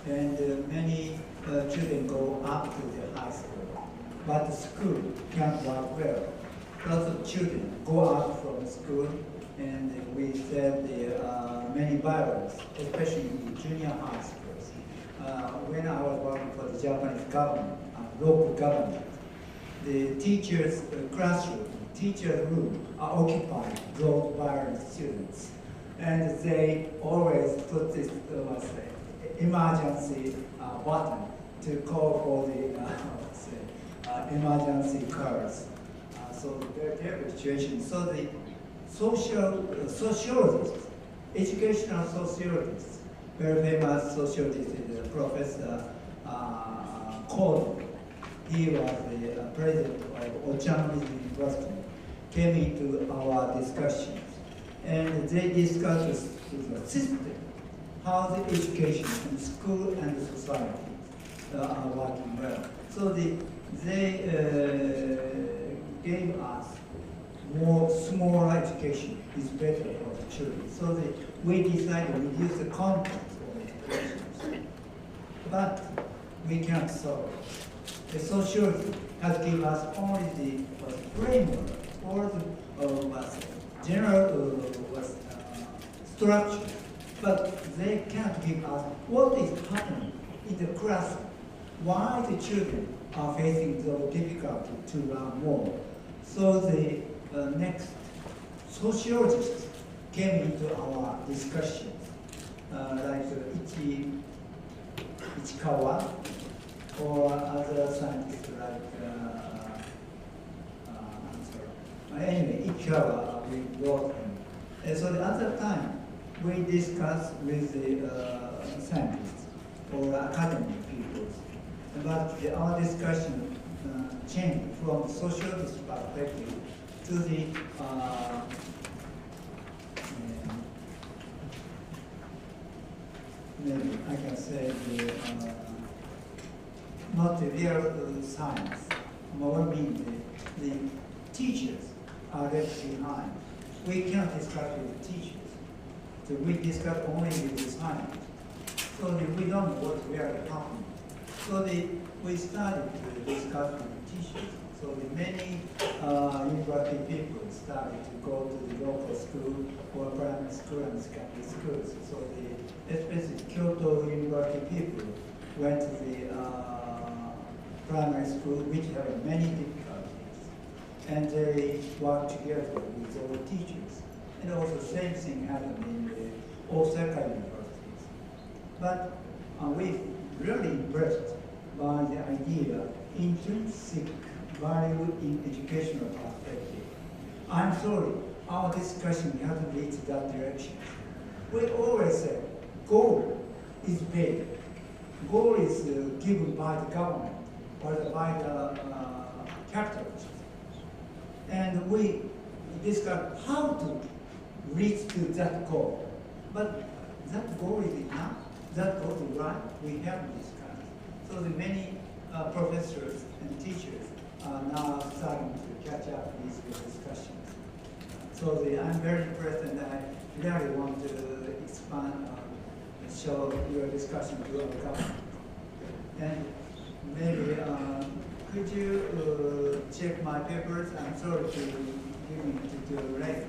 and many children go up to the high school, but the school can't work well. Lots of children go out from school, and we said many violence, especially in the junior high schools. When I was working for the Japanese government, local government, the teachers' classroom, teacher's room are occupied with those violent students. And they always put this emergency button to call for the emergency cars. So very terrible situation. So the sociologists, educational sociologists, very famous sociologist is Professor Kodo. He was the president of Ochan University, came into our discussions. And they discussed the system, how the education in school and the society are working well. So they gave us more smaller education is better for the children. So we decided to reduce the content of education. But we can't solve it. The sociology has given us only the framework or the general structure, but they can't give us what is happening in the classroom, why the children are facing the difficulty to learn more. So the next sociologists came into our discussions, like Ichikawa or other scientists like, anyway, Ichikawa, we brought him. And so at that time, we discussed with the scientists or academic people. But our discussion changed from sociologist perspective to the maybe I can say the not the real science. More mean the teachers are left behind. We cannot discuss with the teachers. So we discuss only with the science. So we don't know what really happening. So we started to discuss with the teachers. So the many university people started to go to the local school or primary school and secondary schools. So especially Kyoto University people went to the primary school, which have many difficulties, and they work together with all teachers. And also same thing happened in the Osaka universities. But we really impressed by the idea intrinsic value in educational perspective. I'm sorry, our discussion hasn't reached that direction. We always say goal is paid. Goal is given by the government or by the capitalists. And we discuss how to reach to that goal. But that goal is enough, that goal is right, we haven't discussed. So the many professors and teachers are now starting to catch up with the discussions. So I'm very impressed, and I really want to expand, show your discussion to our government. And maybe, could you check my papers? I'm sorry to give me too late.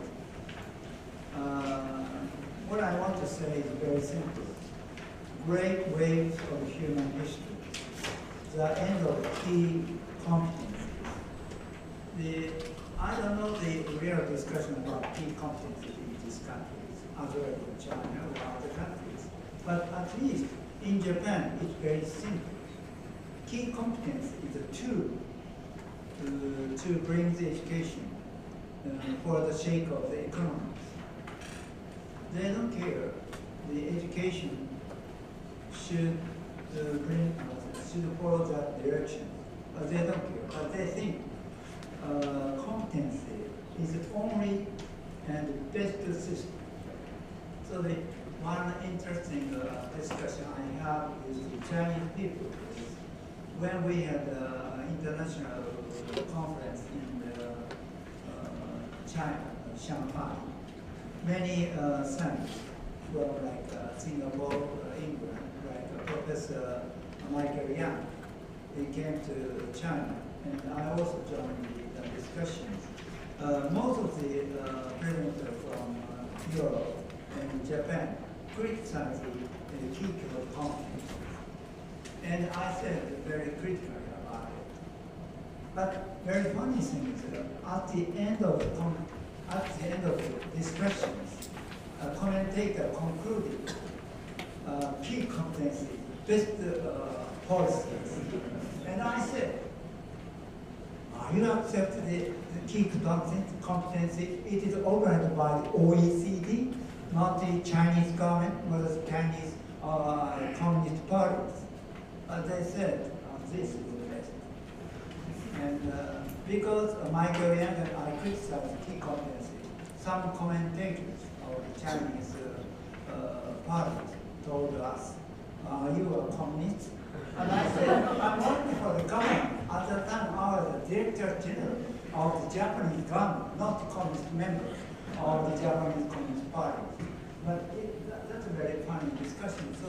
What I want to say is very simple. Great waves of human history. The end of key competencies. I don't know the real discussion about key competencies in these countries, as well as in China or other countries. But at least in Japan, it's very simple. Key competence is a tool to bring the education for the sake of the economy. They don't care. The education should follow that direction, but they don't care. But they think competency is the only and the best system. So the one interesting discussion I have with the Chinese people is when we had an international conference in China, Shanghai, many scientists from like Singapore, England, like Professor Michael Yang, they came to China, and I also joined the discussions. Most of the presidents from Europe and Japan criticized the key competence. And I said very critically about it. But very funny thing is that at the end of the discussions, a commentator concluded key competency, best policies. And I said, you accept the key competency, it is organized by the OECD, not the Chinese government or the Chinese communist parties. But they said, this is the best. And because Michael Yang and I criticized key competency, some commentators of the Chinese parties told us, you are communist. And I said, I'm working for the government. At that time, I was the Director General of the Japanese government, not the communist member of the Japanese Communist Party. But that's a very funny discussion. So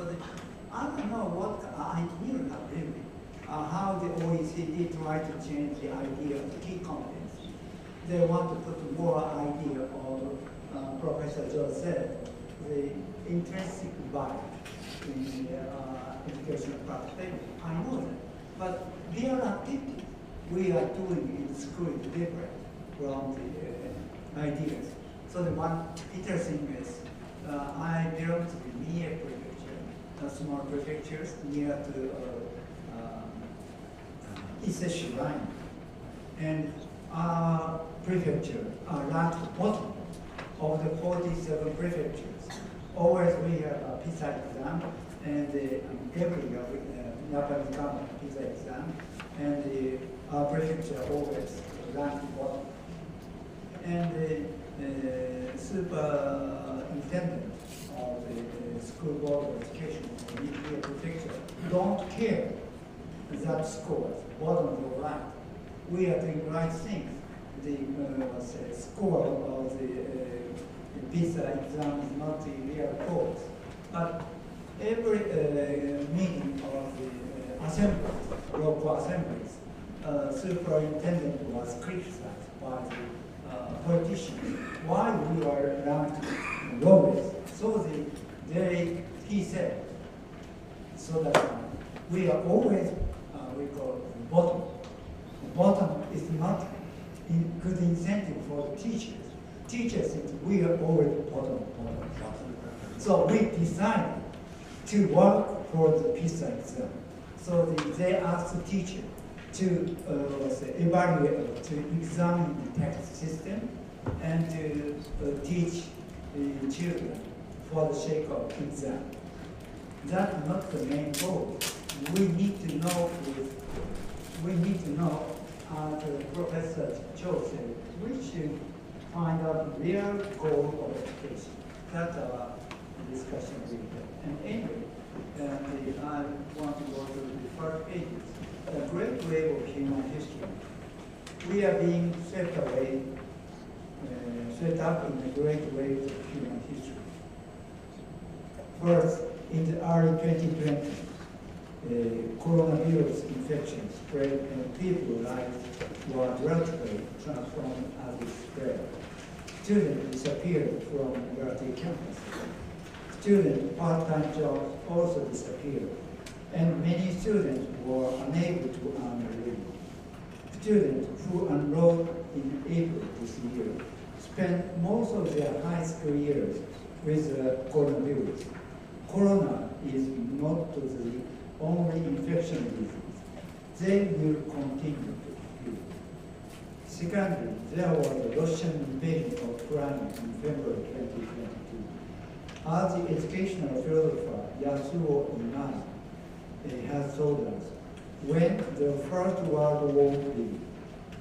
I don't know what idea really, how the OECD tried to change the idea of the key competency. They want to put more idea of, Professor Joe said, the intrinsic value in the educational perspective. I know that. But real activity we are doing in school is different from the ideas. So the one interesting is, I belong to the Mie prefecture, small prefectures near to Ise Shrine. And our prefecture are ranked bottom of the 47 prefectures. Always we have a PISA exam, and every year Japanese government PISA exam, and our prefecture always ranked bottom. And the superintendent of the school board of education in the prefecture don't care that scores, bottom or right. We are doing right things. The score of the PISA exam is not the real cause. But every meeting of the assemblies, local assemblies, superintendent was criticized by the politicians. Why we are ranked lowest? So he said, so that we are always, we call it bottom. The bottom is not good incentive for the teachers. Teachers think we are always bottom. So we decided to work for the PISA exam. So they asked the teacher to evaluate, to examine the text system and to teach the children for the sake of exam. That's not the main goal. We need to know, the Professor Cho said, we should find out the real goal of education. That's our discussion we had. And anyway, I want to go to the first pages. The great wave of human history. We are being swept up in the great wave of human history. First, in the early 2020, coronavirus infection spread and people's lives were drastically transformed as it spread. Students disappeared from university campuses. Student part-time jobs also disappeared, and many students were unable to earn a living. Students who enrolled in April this year spent most of their high school years with the coronavirus. Corona is not the only infection disease. They will continue to appear. Secondly, there was a Russian invasion of Ukraine in February 2022. As the educational philosopher Yasuo Imai has told us, when the First World War began,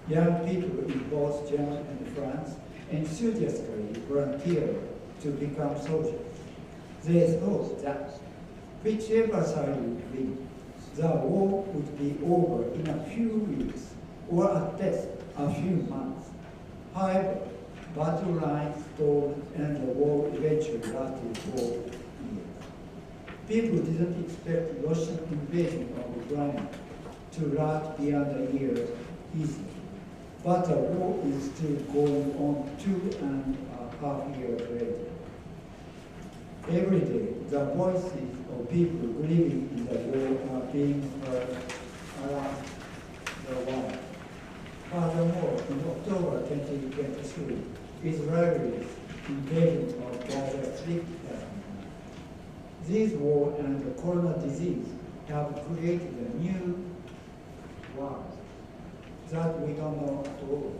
young people in both Germany and France enthusiastically volunteered to become soldiers. They thought that whichever side would win, the war would be over in a few weeks, or at best a few months. However, battle lines stalled and the war eventually lasted 4 years. People didn't expect Russian invasion of Ukraine to last beyond a year easily. But the war is still going on 2.5 years later. Every day, the voices of people living in the war are being heard around the world. Furthermore, in October 2023, Israel's invasion of Gaza Strip has begun. This war and the corona disease have created a new world that we don't know at all.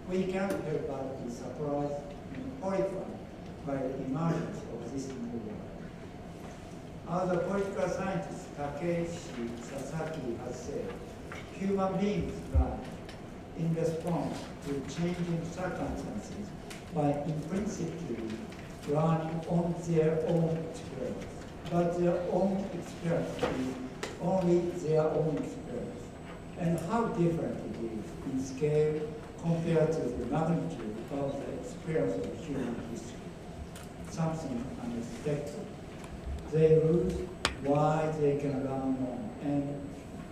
We can't help but be surprised and horrified by the emergence of this new world. As a political scientist, Takeshi Sasaki has said, human beings thrive in response to changing circumstances by intrinsically learning on their own experience. But their own experience is only their own experience. And how different it is in scale compared to the magnitude of the experience of human history. Something unexpected. They lose why they can learn more and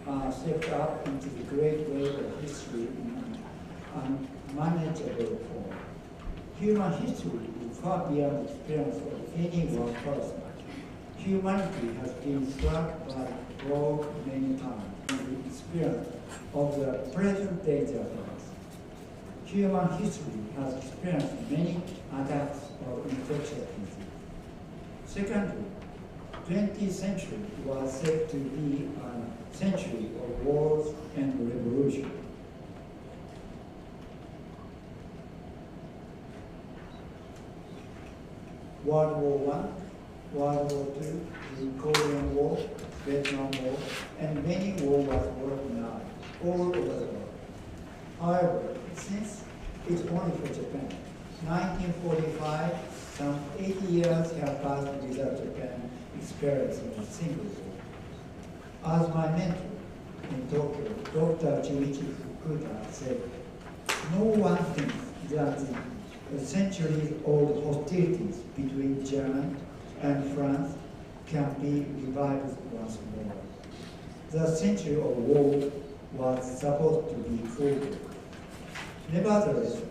are swept up into the great wave of history in an unmanageable form. Human history is far beyond the experience of any one person. Humanity has been struck by war many times in the experience of the present day Japanese. Human history has experienced many attacks of infectious disease. Secondly, 20th century was said to be a century of wars and revolution. World War I, World War II, the Korean War, Vietnam War, and many wars was broken out all over the world. However, since it's only for Japan, 1945, some 80 years have passed without Japan experiencing a single war. As my mentor in Tokyo, Dr. Junichi Fukuda said, no one thinks that the centuries-old hostilities between Germany and France can be revived once more. The century of war was supposed to be fulfilled. Nevertheless,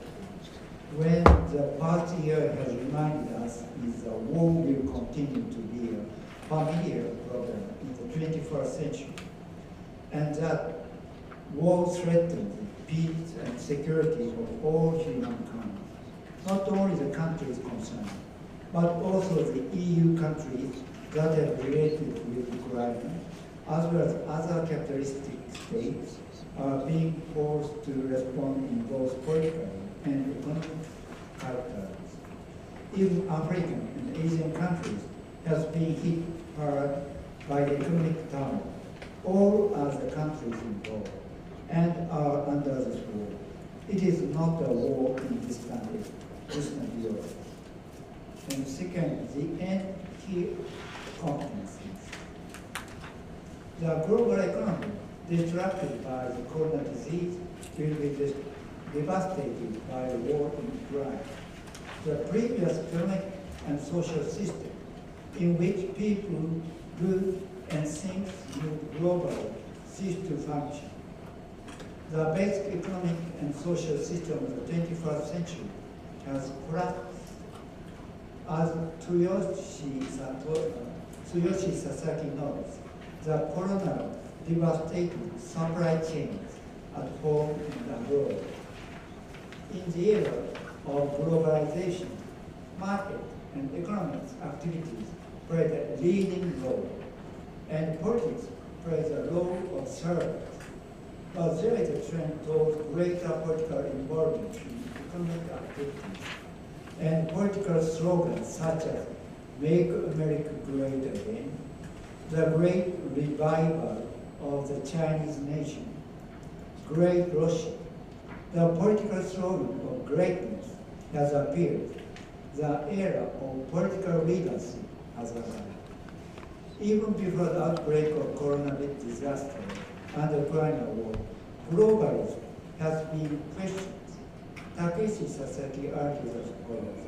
when the past year has reminded us is the war will continue to be a familiar problem in the 21st century, and that war threatens the peace and security of all humankind, not only the countries concerned, but also the EU countries that are related with Ukraine, as well as other capitalistic states, are being forced to respond in both political and economic characters. Even African and Asian countries have been hit hard by the economic turmoil. All are the countries involved and are under this war. It is not a war in distant Europe. And second, the end key competencies. The global economy, disrupted by the corona disease, will be devastated by the war in Ukraine. The previous economic and social system in which people, goods, and things moved globally ceased to function. The basic economic and social system of the 21st century has collapsed. As Tsuyoshi Sasaki notes, the corona devastated supply chains at home and abroad. In the era of globalization, market and economic activities played a leading role, and politics plays a role of service. But there is a trend towards greater political involvement in economic activities, and political slogans such as "Make America Great Again," "The Great Revival of the Chinese Nation," "Great Russia." The political slogan of greatness has appeared. The era of political leadership has arrived. Even before the outbreak of coronavirus disaster and the Ukraine war, globalism has been questioned. Takeshi Sasaki argues as follows: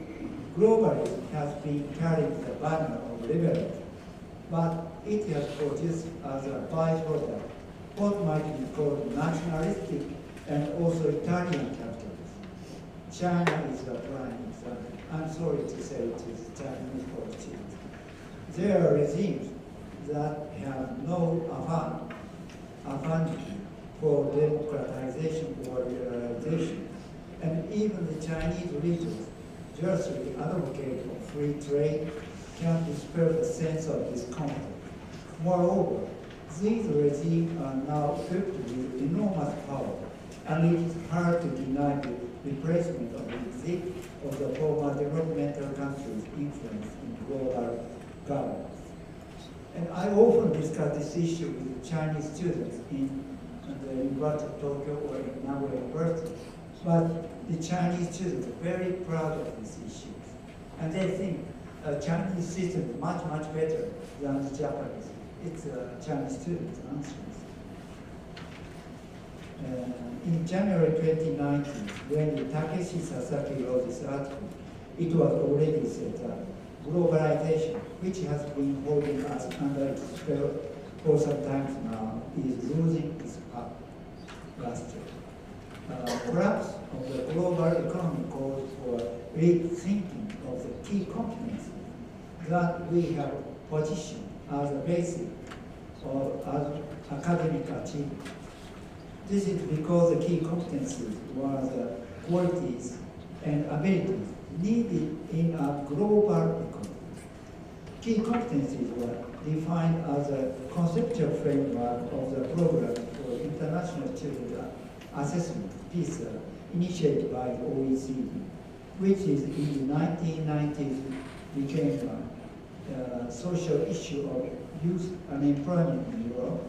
globalism has been carrying the banner of liberalism, but it has produced as a byproduct what might be called nationalistic and also Italian capitalism. China is a prime example. I'm sorry to say it is Chinese politics. There are regimes that have no affinity for democratization or liberalization, and even the Chinese leaders jealously advocate of free trade can dispel the sense of discomfort. Moreover, these regimes are now equipped with enormous power, and it is hard to deny the replacement of the former developmental countries' influence in global governance. And I often discuss this issue with Chinese students in the University of Tokyo or in Nagoya University. But the Chinese students are very proud of these issues. And they think Chinese system is much, much better than the Japanese. It's Chinese students' answers. In January 2019, when Takeshi Sasaki wrote this article, it was already said that globalization, which has been holding us under its spell for some time now, is losing its luster. Collapse of the global economy calls for rethinking of the key competencies that we have positioned as a basis of academic achievement. This is because the key competencies were the qualities and abilities needed in a global economy. Key competencies were defined as a conceptual framework of the program for international student assessment, PISA, initiated by the OECD, which is in the 1990s became a social issue of youth unemployment in Europe,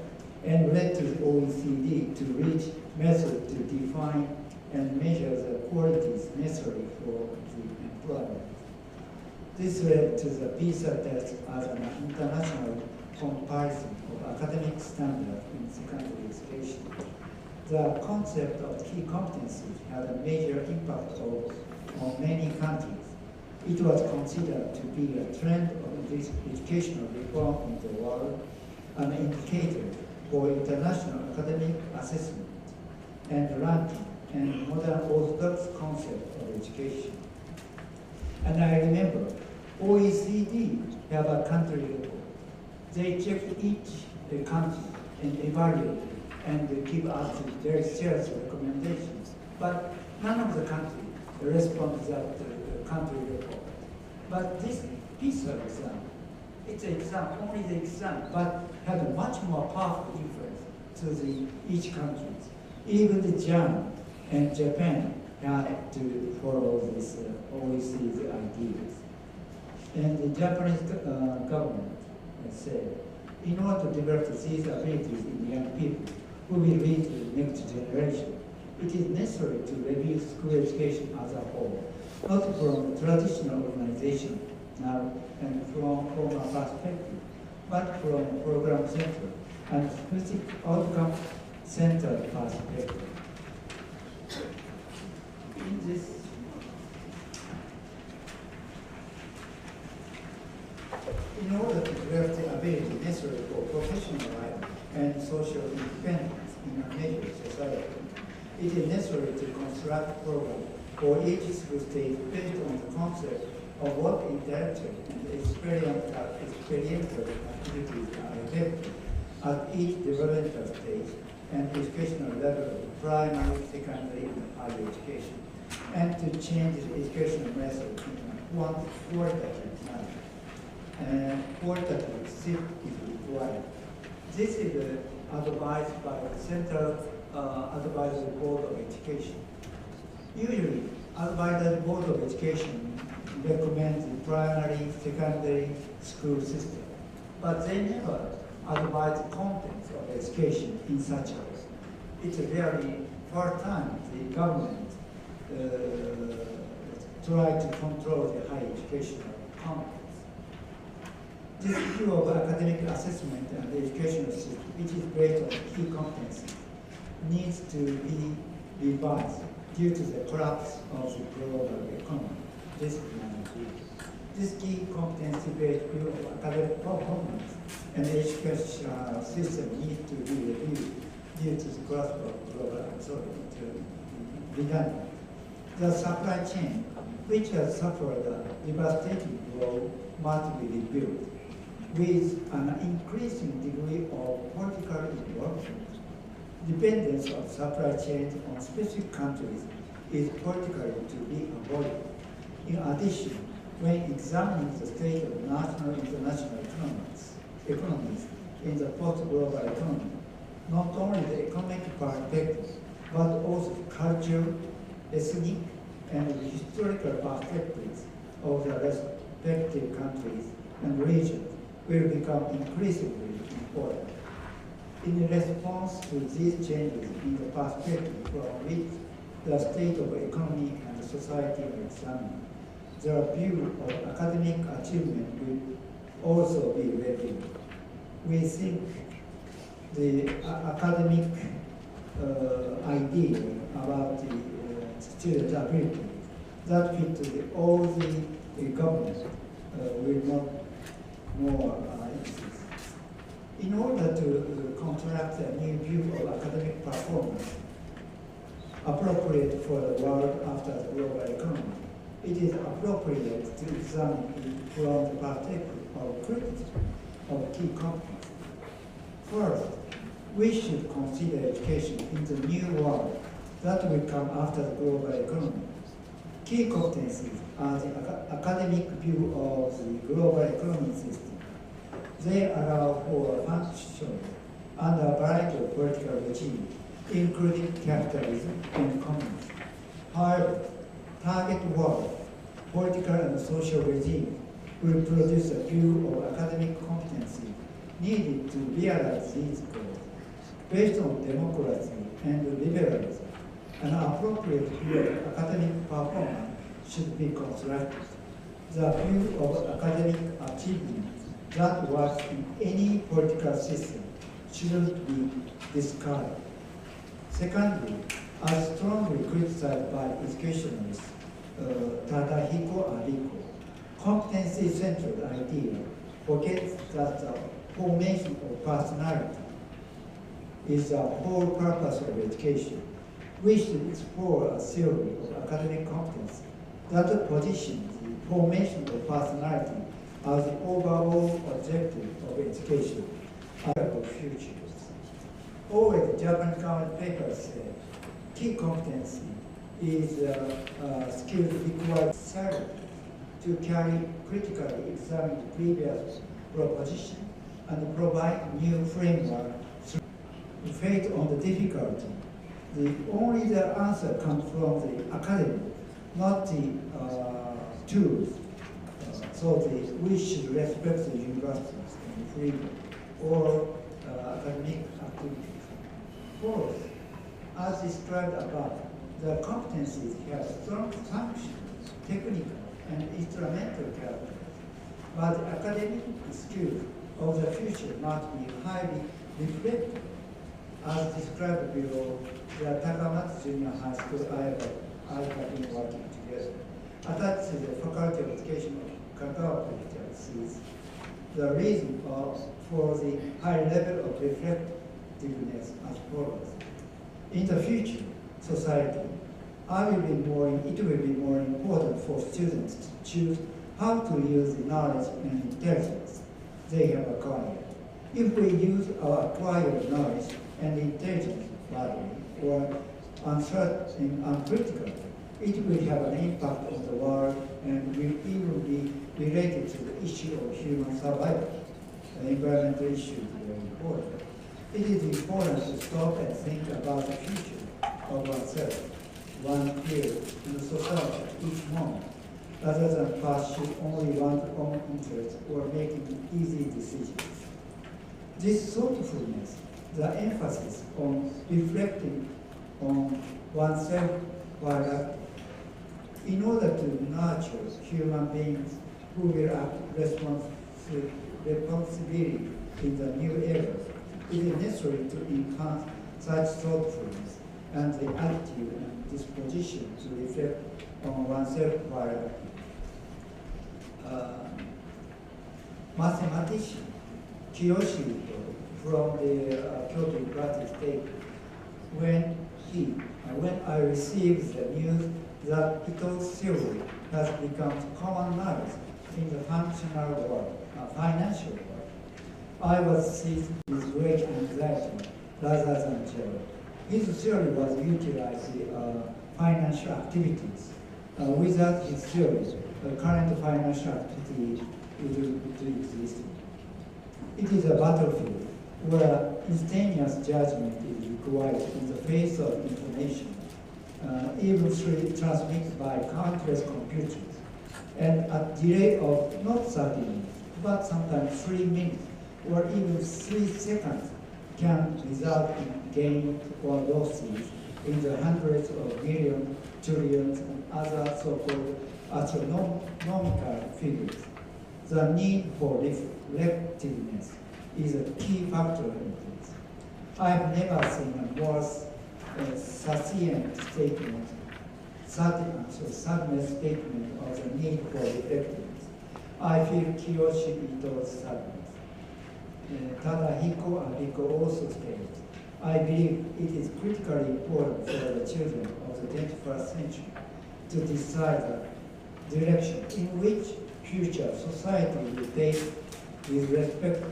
and led to the OECD to reach methods to define and measure the qualities necessary for the employment. This led to the PISA test as an international comparison of academic standards in secondary education. The concept of key competencies had a major impact on many countries. It was considered to be a trend of this educational reform in the world, an indicator for international academic assessment and ranking and modern orthodox concept of education. And I remember OECD have a country report. They check each country and evaluate and give us very serious recommendations. But none of the country responds to that country report. But this piece of exam, it's an exam, only the exam, but has a much more powerful influence to each country. Even the Germany and Japan had to follow this OECD ideas. And the Japanese government said, in order to develop these abilities in young people who will lead the next generation, it is necessary to review school education as a whole, not from traditional organization and from a perspective, but from program-centered and specific outcome-centered perspective. In order to develop the ability necessary for professional life and social independence in a major society, it is necessary to construct programs for each school stage based on the concept of what intellectual and experiential activities are effective at each developmental stage and educational level of primary, secondary, and higher education, and to change the educational method in a qualitative manner. And qualitative shift is required. This is advised by the Central Advisory Board of Education. Usually, Advisory Board of Education recommends the primary, secondary school system, but they never advise the contents of education in such a way. It's a very first time the government try to control the higher educational contents. This issue of academic assessment and the educational system, which is based on key competencies, needs to be revised due to the collapse of the global economy. This is my view. This key competency-based view of academic performance and the educational system needs to be reviewed due to the collapse of global economy. Redundant. The supply chain, which has suffered a devastating blow, must be rebuilt with an increasing degree of political involvement. Dependence of supply chains on specific countries is politically to be avoided. In addition, when examining the state of national and international economies in the post-global economy, not only the economic perspective, but also cultural, ethnic, and historical perspectives of the respective countries and regions will become increasingly important. In response to these changes in the perspective from which the state of economy and society are examined, the view of academic achievement will also be reviewed. We think the academic idea about the student ability that fit all the government will not more exist. In order to construct a new view of academic performance appropriate for the world after the global economy, it is appropriate to examine it from the perspective of criticism of key competencies. First, we should consider education in the new world that will come after the global economy. Key competencies are the academic view of the global economic system. They allow for function under a variety of political regimes, including capitalism and communism. However, target world, political and social regime will produce a view of academic competency needed to realize these goals. Based on democracy and liberalism, an appropriate view of academic performance should be constructed. The view of academic achievement that works in any political system shouldn't be discarded. Secondly, as strongly criticized by educationalist Tadahiko Ariko, competency-centered idea forgets that the formation of personality is the whole purpose of education, which to explore a theory of academic competence that positions the formation of personality as the overall objective of education of futures. Always the Japanese government papers say key competency is skills required solely to carry critically examine the previous proposition and provide new framework through faith on the difficulty. Only the answer comes from the academy, not the tools. So we should respect the universities and freedom or academic activities. Fourth, as described above, the competencies have strong functional, technical, and instrumental characters, but the academic skills of the future must be highly reflected. As described below, the Takamatsu Junior High School I have been working together. Attached to the Faculty of Education of Kakao Prefecture sees the reason for the high level of reflectiveness as follows. In the future society, it will be more important for students to choose how to use the knowledge and intelligence they have acquired. If we use our acquired knowledge and intelligence badly or uncritically, it will have an impact on the world and will even be related to the issue of human survival. The environmental issue is very important. It is important to stop and think about the future of ourselves, one field in the society each moment, rather than pursue only one's own interest or making easy decisions. This thoughtfulness, the emphasis on reflecting on oneself while acting, in order to nurture human beings who will act responsibly in the new era, it is necessary to enhance such thoughtfulness and the attitude and disposition to reflect on oneself while acting. Mathematician Kiyoshi from the Kyoto University State, when I received the news that Ito's theory has become common knowledge in the functional world, financial world, I was seized with great anxiety rather than joy. His theory was utilized in financial activities. Without his theory, the current financial activity would exist. It is a battlefield where instantaneous judgment is required in the face of information, even transmitted by countless computers, and a delay of not 30 minutes, but sometimes 3 minutes, or even 3 seconds can result in gain or losses in the hundreds of millions, trillions, and other so-called astronomical figures. The need for reflectiveness is a key factor in this. I have never seen a more succinct statement of the need for reflectiveness. I feel Kiyoshi Ito's sadness. Tadahiko and Riko also states, I believe it is critically important for the children of the 21st century to decide the direction in which future society will take with respect to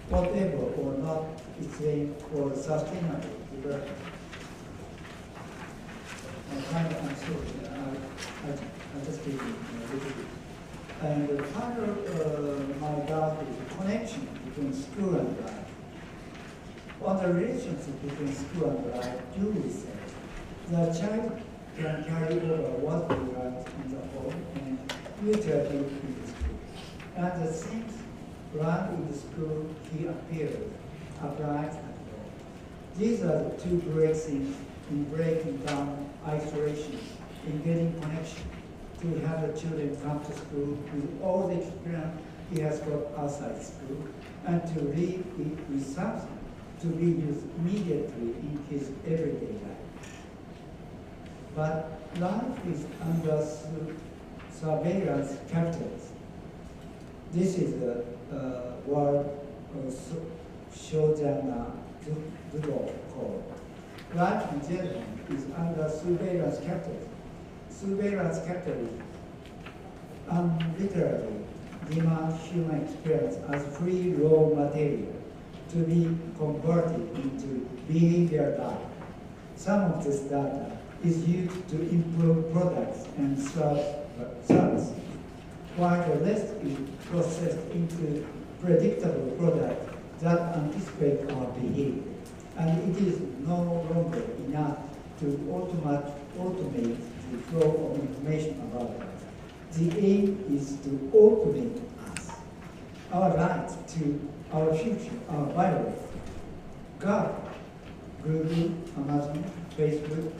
whatever or not its aim for sustainable development. I'm sorry, I just gave you a little bit. And the final, my doubt is the connection between school and life. On the relationship between school and life, do we say the child can carry over what he learns in the home and future do in the school. And the things learned in the school he applies at home. These are the two great things in breaking down isolation, in getting connection, to have the children come to school with all the experience he has got outside school, and to leave it with something to be used immediately in his everyday life. But life is under surveillance capitalism. This is the word Shodan call. Life in general is under surveillance capitalism. Surveillance capitalism literally demands human experience as free raw material to be converted into behavior data. Some of this data is used to improve products and services, while the rest is processed into predictable products that anticipate our behavior. And it is no longer enough to automate the flow of information about us. The aim is to automate us, our right to our future, our value. God, Google, Amazon, Facebook,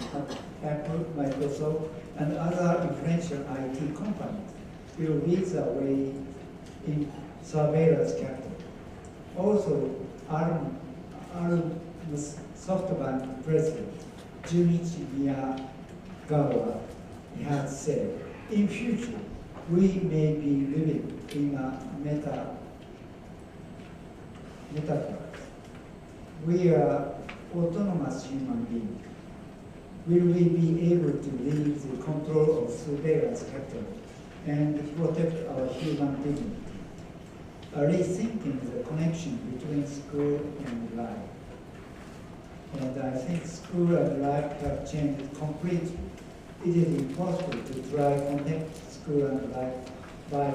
Apple, Microsoft, and other influential IT companies will lead the way in surveillance capital. Also, SoftBank president, Junichi Miyagawa, has said, in future, we may be living in a metaverse. We are autonomous human beings. Will we be able to leave the control of surveillance capital and protect our human dignity? Rethinking the connection between school and life. And I think school and life have changed completely. It is impossible to try to connect school and life by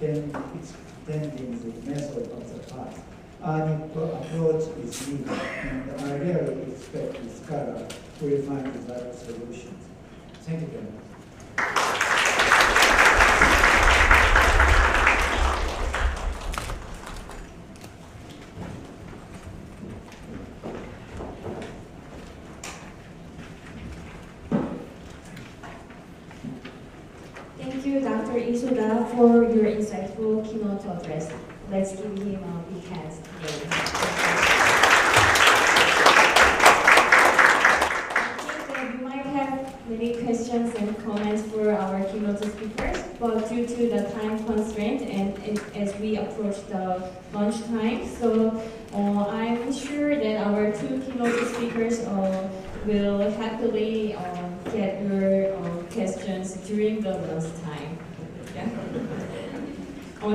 extending the method of the past. An approach is needed, and I really expect the scholar will find the right solutions. Thank you very much. Thank you, Dr. Isuda, for your insightful keynote address. Let's give him a big hand today. I think that you might have many questions and comments for our keynote speakers, but due to the time constraint and as we approach the lunchtime, so I'm sure that our two keynote speakers will happily get your questions during the lunchtime. Yeah.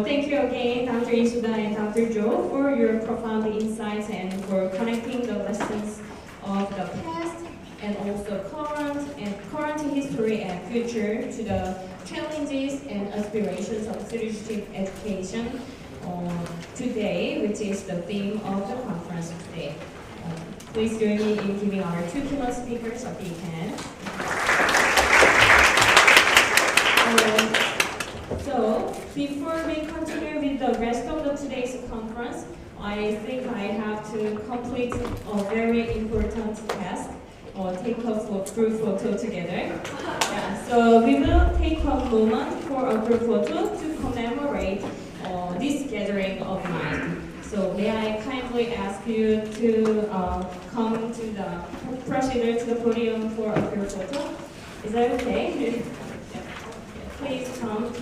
Thank you again, Dr. Isuda and Dr. Jo, for your profound insights and for connecting the lessons of the past and also current history and future to the challenges and aspirations of citizenship education today, which is the theme of the conference today. Please join me in giving our two keynote speakers a big hand. So, before we continue with the rest of today's conference, I think I have to complete a very important task, or take a group photo together. Yeah, so we will take a moment for a group photo to commemorate this gathering of mine. So may I kindly ask you to come to the proceed to the podium for a group photo? Is that okay? Please come.